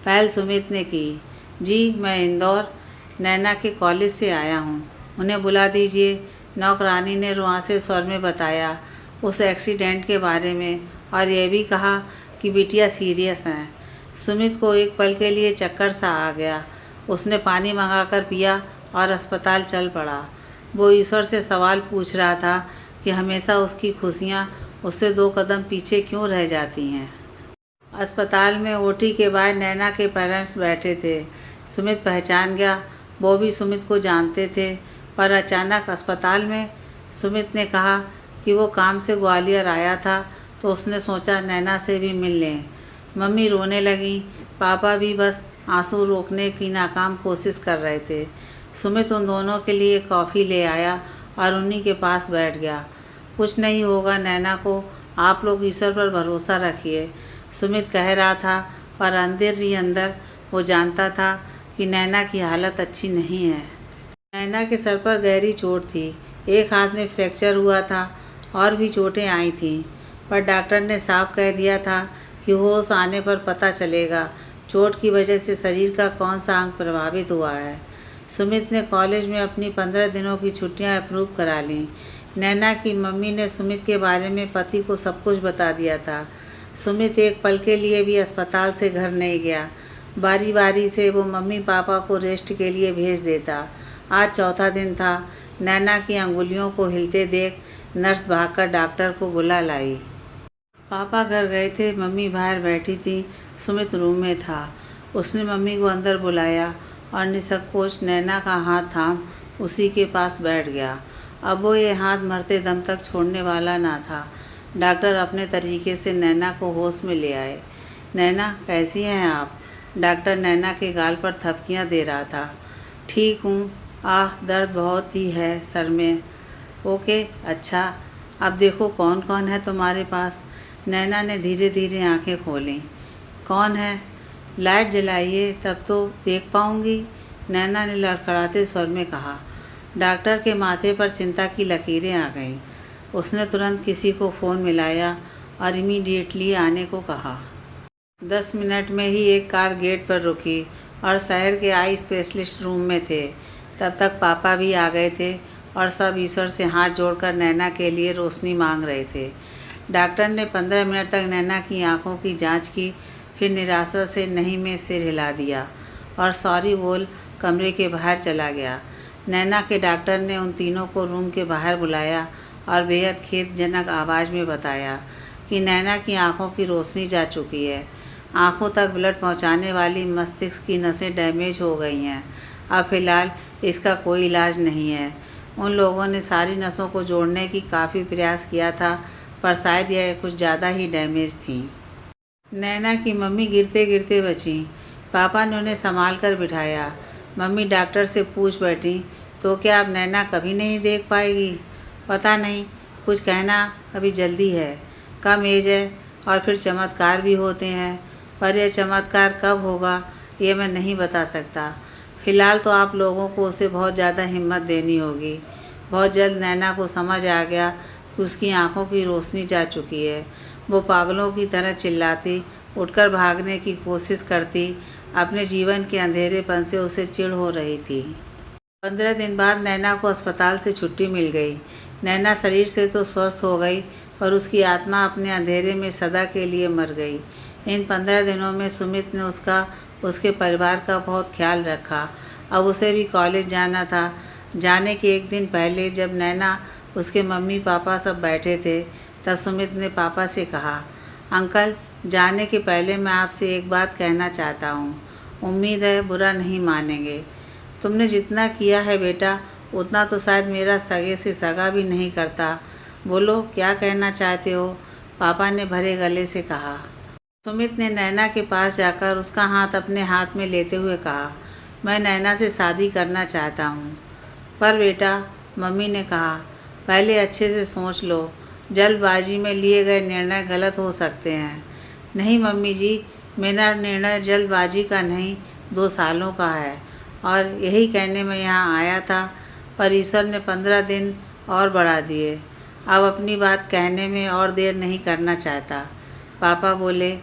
Speaker 1: पहल सुमित ने की, जी मैं इंदौर। नैना के कॉलेज से आया हूँ, उन्हें बुला दीजिए। नौकरानी ने रुआंसे स्वर में बताया उस एक्सीडेंट के बारे में और यह भी कहा कि बिटिया सीरियस हैं। सुमित को एक पल के लिए चक्कर सा आ गया। उसने पानी मंगाकर पिया और अस्पताल चल पड़ा। वो ईश्वर से सवाल पूछ रहा था कि हमेशा उसकी खुशियाँ उससे 2 कदम पीछे क्यों रह जाती हैं। अस्पताल में ओटी के बाद नैना के पेरेंट्स बैठे थे। सुमित पहचान गया, वो भी सुमित को जानते थे, पर अचानक अस्पताल में। सुमित ने कहा कि वो काम से ग्वालियर आया था तो उसने सोचा नैना से भी मिल लें। मम्मी रोने लगी, पापा भी बस आंसू रोकने की नाकाम कोशिश कर रहे थे। सुमित उन दोनों के लिए कॉफ़ी ले आया और उन्हीं के पास बैठ गया। कुछ नहीं होगा नैना को, आप लोग ईश्वर पर भरोसा रखिए, सुमित कह रहा था, पर अंदर ही अंदर वो जानता था कि नैना की हालत अच्छी नहीं है। नैना के सर पर गहरी चोट थी, एक हाथ में फ्रैक्चर हुआ था और भी चोटें आई थीं, पर डॉक्टर ने साफ कह दिया था कि होश आने पर पता चलेगा चोट की वजह से शरीर का कौन सा अंग प्रभावित हुआ है। सुमित ने कॉलेज में अपनी 15 दिनों की छुट्टियां अप्रूव करा लीं। नैना की मम्मी ने सुमित के बारे में पति को सब कुछ बता दिया था। सुमित एक पल के लिए भी अस्पताल से घर नहीं गया। बारी बारी से वो मम्मी पापा को रेस्ट के लिए भेज देता। आज चौथा दिन था। नैना की अंगुलियों को हिलते देख नर्स भागकर डॉक्टर को बुला लाई। पापा घर गए थे, मम्मी बाहर बैठी थी, सुमित रूम में था। उसने मम्मी को अंदर बुलाया और निसंकोच नैना का हाथ थाम उसी के पास बैठ गया। अब वो ये हाथ मरते दम तक छोड़ने वाला ना था। डॉक्टर अपने तरीके से नैना को होश में ले आए। नैना, कैसी हैं आप? डॉक्टर नैना के गाल पर थपकियां दे रहा था। ठीक हूँ, दर्द बहुत ही है सर में। ओके, अच्छा, अब देखो कौन कौन है तुम्हारे पास। नैना ने धीरे धीरे आंखें खोलीं। कौन है? लाइट जलाइए तब तो देख पाऊंगी, नैना ने लड़खड़ाते स्वर में कहा। डॉक्टर के माथे पर चिंता की लकीरें आ गईं। उसने तुरंत किसी को फ़ोन मिलाया और इमीडिएटली आने को कहा। 10 मिनट में ही एक कार गेट पर रुकी और शहर के आई स्पेशलिस्ट रूम में थे। तब तक पापा भी आ गए थे और सब ईश्वर से हाथ जोड़कर नैना के लिए रोशनी मांग रहे थे। डॉक्टर ने 15 मिनट तक नैना की आंखों की जांच की, फिर निराशा से नहीं में सिर हिला दिया और सॉरी बोल कमरे के बाहर चला गया। नैना के डॉक्टर ने उन तीनों को रूम के बाहर बुलाया और बेहद खेदजनक आवाज़ में बताया कि नैना की आंखों की रोशनी जा चुकी है। आंखों तक ब्लड पहुंचाने वाली मस्तिष्क की नसें डैमेज हो गई हैं। अब फ़िलहाल इसका कोई इलाज नहीं है। उन लोगों ने सारी नसों को जोड़ने की काफ़ी प्रयास किया था, पर शायद यह कुछ ज़्यादा ही डैमेज थी। नैना की मम्मी गिरते गिरते बची। पापा ने उन्हें संभाल कर बिठाया। मम्मी डॉक्टर से पूछ बैठी, तो क्या अब नैना कभी नहीं देख पाएगी? पता नहीं, कुछ कहना अभी जल्दी है। कम एज है और फिर चमत्कार भी होते हैं, पर यह चमत्कार कब होगा ये मैं नहीं बता सकता। फ़िलहाल तो आप लोगों को उसे बहुत ज़्यादा हिम्मत देनी होगी। बहुत जल्द नैना को समझ आ गया कि उसकी आंखों की रोशनी जा चुकी है। वो पागलों की तरह चिल्लाती, उठकर भागने की कोशिश करती। अपने जीवन के अंधेरेपन से उसे चिढ़ हो रही थी। 15 दिन बाद नैना को अस्पताल से छुट्टी मिल गई। नैना शरीर से तो स्वस्थ हो गई, पर उसकी आत्मा अपने अंधेरे में सदा के लिए मर गई। इन 15 दिनों में सुमित ने उसके परिवार का बहुत ख्याल रखा। अब उसे भी कॉलेज जाना था। जाने के एक दिन पहले जब नैना, उसके मम्मी पापा सब बैठे थे, तब सुमित ने पापा से कहा, अंकल, जाने के पहले मैं आपसे एक बात कहना चाहता हूँ। उम्मीद है बुरा नहीं मानेंगे। तुमने जितना किया है बेटा, उतना तो शायद मेरा सगे से सगा भी नहीं करता। बोलो, क्या कहना चाहते हो? पापा ने भरे गले से कहा। सुमित ने नैना के पास जाकर उसका हाथ अपने हाथ में लेते हुए कहा, मैं नैना से शादी करना चाहता हूँ। पर बेटा, मम्मी ने कहा, पहले अच्छे से सोच लो। जल्दबाजी में लिए गए निर्णय गलत हो सकते हैं। नहीं मम्मी जी, मेरा निर्णय जल्दबाजी का नहीं, 2 सालों का है और यही कहने में यहाँ आया था, पर ईश्वर ने 15 दिन और बढ़ा दिए। अब अपनी बात कहने में और देर नहीं करना चाहता। पापा बोले,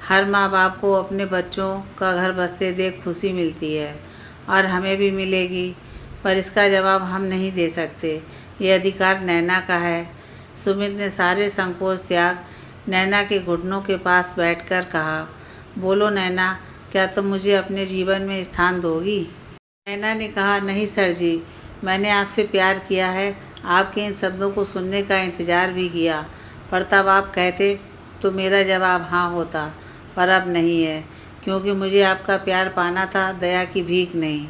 Speaker 1: हर माँ बाप को अपने बच्चों का घर बसते देख खुशी मिलती है और हमें भी मिलेगी, पर इसका जवाब हम नहीं दे सकते। ये अधिकार नैना का है। सुमित ने सारे संकोच त्याग नैना के घुटनों के पास बैठकर कहा, बोलो नैना, क्या तुम मुझे अपने जीवन में स्थान दोगी? नैना ने कहा, नहीं सर जी, मैंने आपसे प्यार किया है, आपके इन शब्दों को सुनने का इंतज़ार भी किया, पर तब आप कहते तो मेरा जवाब हाँ होता, पर अब नहीं है, क्योंकि मुझे आपका प्यार पाना था, दया की भीख नहीं।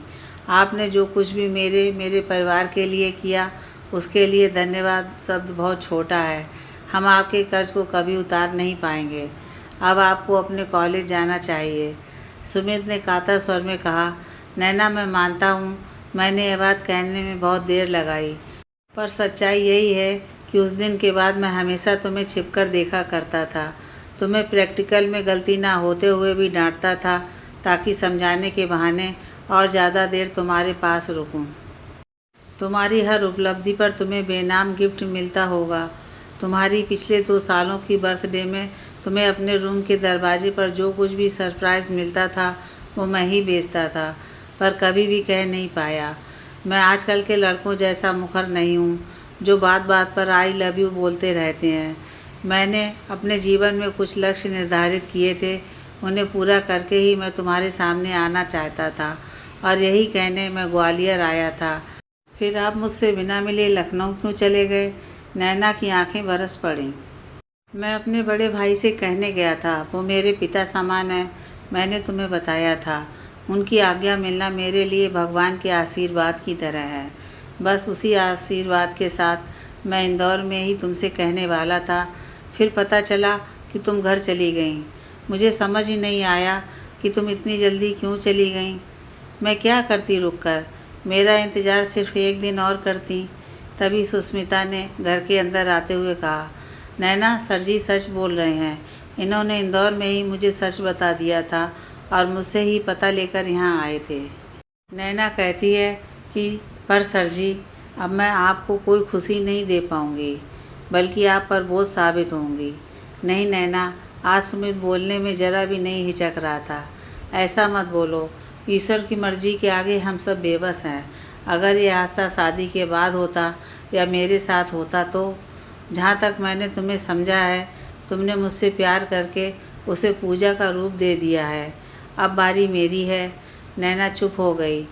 Speaker 1: आपने जो कुछ भी मेरे परिवार के लिए किया, उसके लिए धन्यवाद शब्द बहुत छोटा है। हम आपके कर्ज को कभी उतार नहीं पाएंगे। अब आपको अपने कॉलेज जाना चाहिए। सुमित ने कातर स्वर में कहा, नैना, मैं मानता हूँ मैंने यह बात कहने में बहुत देर लगाई, पर सच्चाई यही है कि उस दिन के बाद मैं हमेशा तुम्हें छिपकर देखा करता था। तुम्हें प्रैक्टिकल में गलती ना होते हुए भी डांटता था, ताकि समझाने के बहाने और ज़्यादा देर तुम्हारे पास रुकूं। तुम्हारी हर उपलब्धि पर तुम्हें बेनाम गिफ्ट मिलता होगा। तुम्हारी पिछले 2 सालों की बर्थडे में तुम्हें अपने रूम के दरवाजे पर जो कुछ भी सरप्राइज़ मिलता था, वो मैं ही बेचता था, पर कभी भी कह नहीं पाया। मैं आजकल के लड़कों जैसा मुखर नहीं हूँ, जो बात बात पर आई लव यू बोलते रहते हैं। मैंने अपने जीवन में कुछ लक्ष्य निर्धारित किए थे, उन्हें पूरा करके ही मैं तुम्हारे सामने आना चाहता था, और यही कहने मैं ग्वालियर आया था। फिर आप मुझसे बिना मिले लखनऊ क्यों चले गए? नैना की आंखें बरस पड़ीं। मैं अपने बड़े भाई से कहने गया था, वो मेरे पिता समान है, मैंने तुम्हें बताया था। उनकी आज्ञा मिलना मेरे लिए भगवान के आशीर्वाद की तरह है। बस उसी आशीर्वाद के साथ मैं इंदौर में ही तुमसे कहने वाला था, फिर पता चला कि तुम घर चली गईं। मुझे समझ ही नहीं आया कि तुम इतनी जल्दी क्यों चली गईं। मैं क्या करती रुक कर? मेरा इंतज़ार सिर्फ 1 दिन और करती। तभी सुस्मिता ने घर के अंदर आते हुए कहा, नैना, सर जी सच बोल रहे हैं। इन्होंने इंदौर में ही मुझे सच बता दिया था और मुझसे ही पता लेकर यहाँ आए थे। नैना कहती है कि पर सर जी, अब मैं आपको कोई खुशी नहीं दे पाऊँगी, बल्कि आप पर बोझ साबित होंगी। नहीं नैना, आज सुमित बोलने में ज़रा भी नहीं हिचक रहा था। ऐसा मत बोलो, ईश्वर की मर्ज़ी के आगे हम सब बेबस हैं। अगर ये हादसा शादी के बाद होता या मेरे साथ होता तो, जहाँ तक मैंने तुम्हें समझा है, तुमने मुझसे प्यार करके उसे पूजा का रूप दे दिया है। अब बारी मेरी है। नैना चुप हो गई।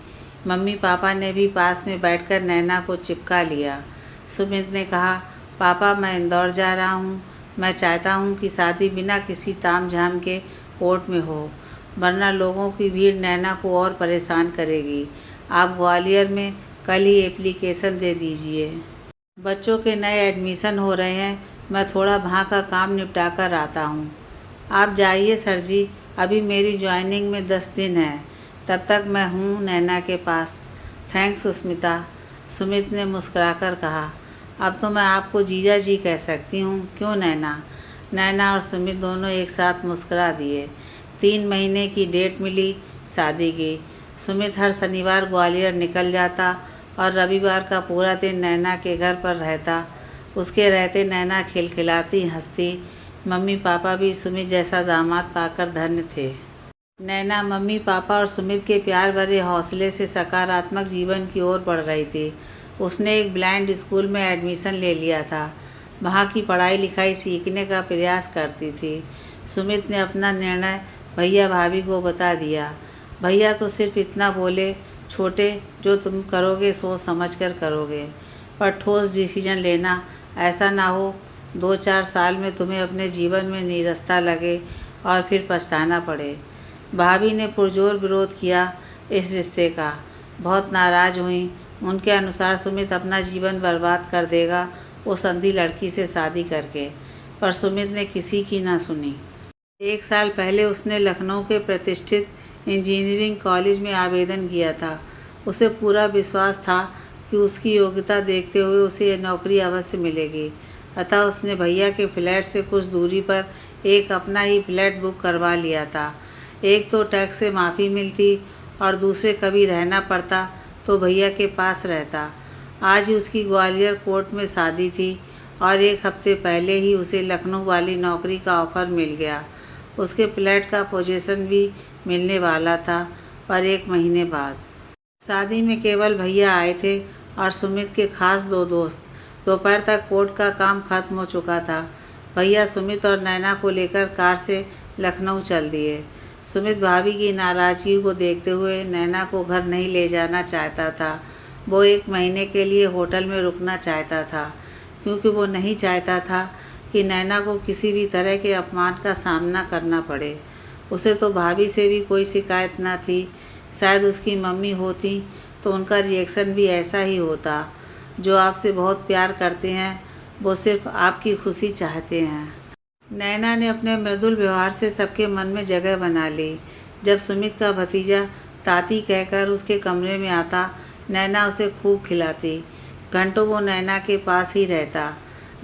Speaker 1: मम्मी पापा ने भी पास में बैठकर नैना को चिपका लिया। सुमित ने कहा, पापा, मैं इंदौर जा रहा हूँ। मैं चाहता हूँ कि शादी बिना किसी ताम झाम के कोर्ट में हो, वरना लोगों की भीड़ नैना को और परेशान करेगी। आप ग्वालियर में कल ही एप्लीकेशन दे दीजिए। बच्चों के नए एडमिशन हो रहे हैं, मैं थोड़ा वहाँ का काम निपटा कर आता हूँ। आप जाइए सर जी, अभी मेरी ज्वाइनिंग में 10 दिन है, तब तक मैं हूँ नैना के पास। थैंक्स सुस्मिता, सुमित ने मुस्कुराकर कहा। अब तो मैं आपको जीजा जी कह सकती हूँ, क्यों नैना? नैना और सुमित दोनों एक साथ मुस्कुरा दिए। 3 महीने की डेट मिली शादी की। सुमित हर शनिवार ग्वालियर निकल जाता और रविवार का पूरा दिन नैना के घर पर रहता। उसके रहते नैना खिलखिलाती, हंसती। मम्मी पापा भी सुमित जैसा दामाद पाकर धन्य थे। नैना मम्मी पापा और सुमित के प्यार भरे हौसले से सकारात्मक जीवन की ओर बढ़ रही थी। उसने एक ब्लाइंड स्कूल में एडमिशन ले लिया था। वहाँ की पढ़ाई लिखाई सीखने का प्रयास करती थी। सुमित ने अपना निर्णय भैया भाभी को बता दिया। भैया तो सिर्फ इतना बोले, छोटे, जो तुम करोगे सोच समझ कर करोगे, पर ठोस डिसीजन लेना। ऐसा ना हो 2-4 साल में तुम्हें अपने जीवन में नीरसता लगे और फिर पछताना पड़े। भाभी ने पुरजोर विरोध किया इस रिश्ते का, बहुत नाराज़ हुई। उनके अनुसार सुमित अपना जीवन बर्बाद कर देगा उस अंधी लड़की से शादी करके, पर सुमित ने किसी की ना सुनी। 1 साल पहले उसने लखनऊ के प्रतिष्ठित इंजीनियरिंग कॉलेज में आवेदन किया था। उसे पूरा विश्वास था कि उसकी योग्यता देखते हुए उसे यह नौकरी अवश्य मिलेगी। अतः उसने भैया के फ्लैट से कुछ दूरी पर एक अपना ही फ्लैट बुक करवा लिया था। एक तो टैक्स से माफ़ी मिलती और दूसरे कभी रहना पड़ता तो भैया के पास रहता। आज ही उसकी ग्वालियर कोर्ट में शादी थी और 1 हफ्ते पहले ही उसे लखनऊ वाली नौकरी का ऑफ़र मिल गया। उसके फ्लैट का पोजीशन भी मिलने वाला था, पर 1 महीने बाद। शादी में केवल भैया आए थे और सुमित के खास दो दोस्त। दोपहर तक कोर्ट का काम खत्म हो चुका था। भैया सुमित और नैना को लेकर कार से लखनऊ चल दिए। सुमित भाभी की नाराज़गी को देखते हुए नैना को घर नहीं ले जाना चाहता था। वो 1 महीने के लिए होटल में रुकना चाहता था, क्योंकि वो नहीं चाहता था कि नैना को किसी भी तरह के अपमान का सामना करना पड़े। उसे तो भाभी से भी कोई शिकायत न थी। शायद उसकी मम्मी होती तो उनका रिएक्शन भी ऐसा ही होता। जो आपसे बहुत प्यार करते हैं वो सिर्फ आपकी खुशी चाहते हैं। नैना ने अपने मृदुल व्यवहार से सबके मन में जगह बना ली। जब सुमित का भतीजा ताती कहकर उसके कमरे में आता, नैना उसे खूब खिलाती। घंटों वो नैना के पास ही रहता।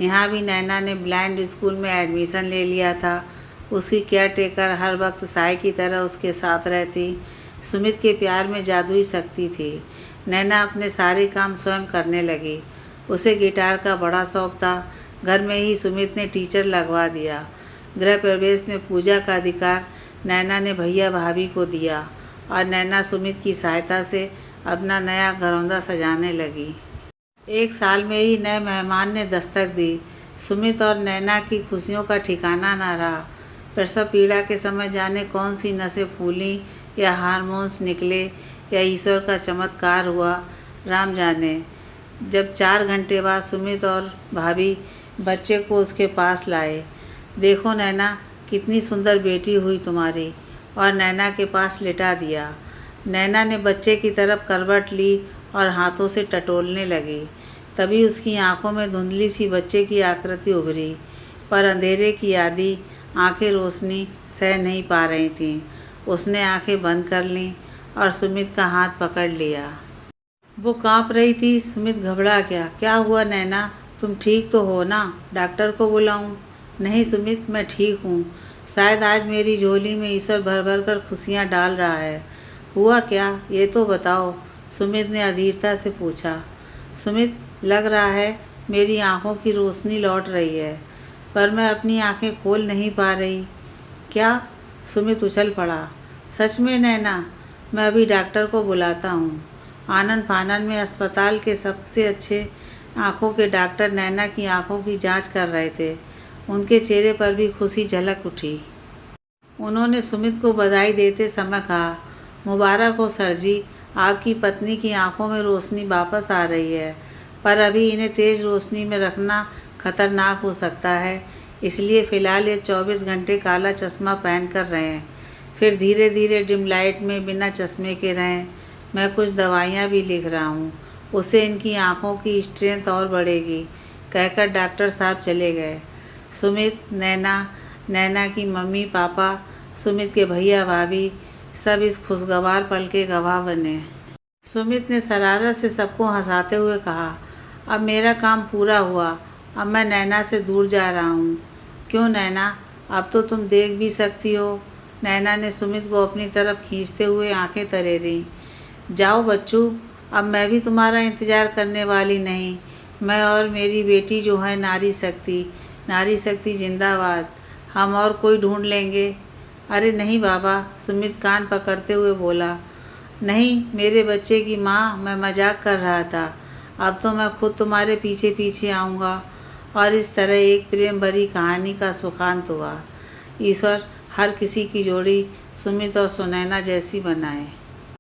Speaker 1: यहाँ भी नैना ने ब्लाइंड स्कूल में एडमिशन ले लिया था। उसकी केयर टेकर हर वक्त साय की तरह उसके साथ रहती। सुमित के प्यार में जादुई शक्ति थी। नैना अपने सारे काम स्वयं करने लगी। उसे गिटार का बड़ा शौक था। घर में ही सुमित ने टीचर लगवा दिया। गृह प्रवेश में पूजा का अधिकार नैना ने भैया भाभी को दिया और नैना सुमित की सहायता से अपना नया घरौंदा सजाने लगी। 1 साल में ही नए मेहमान ने दस्तक दी। सुमित और नैना की खुशियों का ठिकाना न रहा। प्रसव पीड़ा के समय जाने कौन सी नसें फूलीं या हार्मोन्स निकले या ईश्वर का चमत्कार हुआ, राम जाने। जब 4 घंटे बाद सुमित और भाभी बच्चे को उसके पास लाए। देखो नैना, कितनी सुंदर बेटी हुई तुम्हारी, और नैना के पास लिटा दिया। नैना ने बच्चे की तरफ करवट ली और हाथों से टटोलने लगी। तभी उसकी आंखों में धुंधली सी बच्चे की आकृति उभरी, पर अंधेरे की आधी आंखें रोशनी सह नहीं पा रही थीं। उसने आंखें बंद कर लीं और सुमित का हाथ पकड़ लिया। वो कांप रही थी। सुमित घबरा गया। क्या हुआ नैना, तुम ठीक तो हो ना? डॉक्टर को बुलाऊं? नहीं सुमित, मैं ठीक हूँ। शायद आज मेरी झोली में ईश्वर भर भर कर खुशियाँ डाल रहा है। हुआ क्या, ये तो बताओ, सुमित ने अधीरता से पूछा। सुमित, लग रहा है मेरी आंखों की रोशनी लौट रही है, पर मैं अपनी आंखें खोल नहीं पा रही। क्या? सुमित उछल पड़ा। सच में नैना? मैं अभी डॉक्टर को बुलाता हूँ। आनन फानन में अस्पताल के सबसे अच्छे आँखों के डॉक्टर नैना की आँखों की जांच कर रहे थे। उनके चेहरे पर भी खुशी झलक उठी। उन्होंने सुमित को बधाई देते समय कहा, मुबारक हो सर जी, आपकी पत्नी की आंखों में रोशनी वापस आ रही है, पर अभी इन्हें तेज़ रोशनी में रखना खतरनाक हो सकता है, इसलिए फ़िलहाल ये 24 घंटे काला चश्मा पहन कर रहें। फिर धीरे धीरे डिम लाइट में बिना चश्मे के रहें। मैं कुछ दवाइयाँ भी लिख रहा हूँ, उससे इनकी आँखों की स्ट्रेंथ और बढ़ेगी, कहकर डॉक्टर साहब चले गए। सुमित, नैना की मम्मी पापा, सुमित के भैया भाभी सब इस खुशगवार पल के गवाह बने। सुमित ने शरारत से सबको हंसाते हुए कहा, अब मेरा काम पूरा हुआ, अब मैं नैना से दूर जा रहा हूँ। क्यों नैना, अब तो तुम देख भी सकती हो। नैना ने सुमित को अपनी तरफ खींचते हुए आंखें तरेरी। जाओ बच्चू, अब मैं भी तुम्हारा इंतज़ार करने वाली नहीं। मैं और मेरी बेटी जो है नारी शक्ति जिंदाबाद, हम और कोई ढूंढ लेंगे। अरे नहीं बाबा, सुमित कान पकड़ते हुए बोला। नहीं मेरे बच्चे की माँ, मैं मजाक कर रहा था। अब तो मैं खुद तुम्हारे पीछे पीछे आऊँगा। और इस तरह एक प्रेम भरी कहानी का सुखांत हुआ। ईश्वर हर किसी की जोड़ी सुमित और सुनैना जैसी बनाए।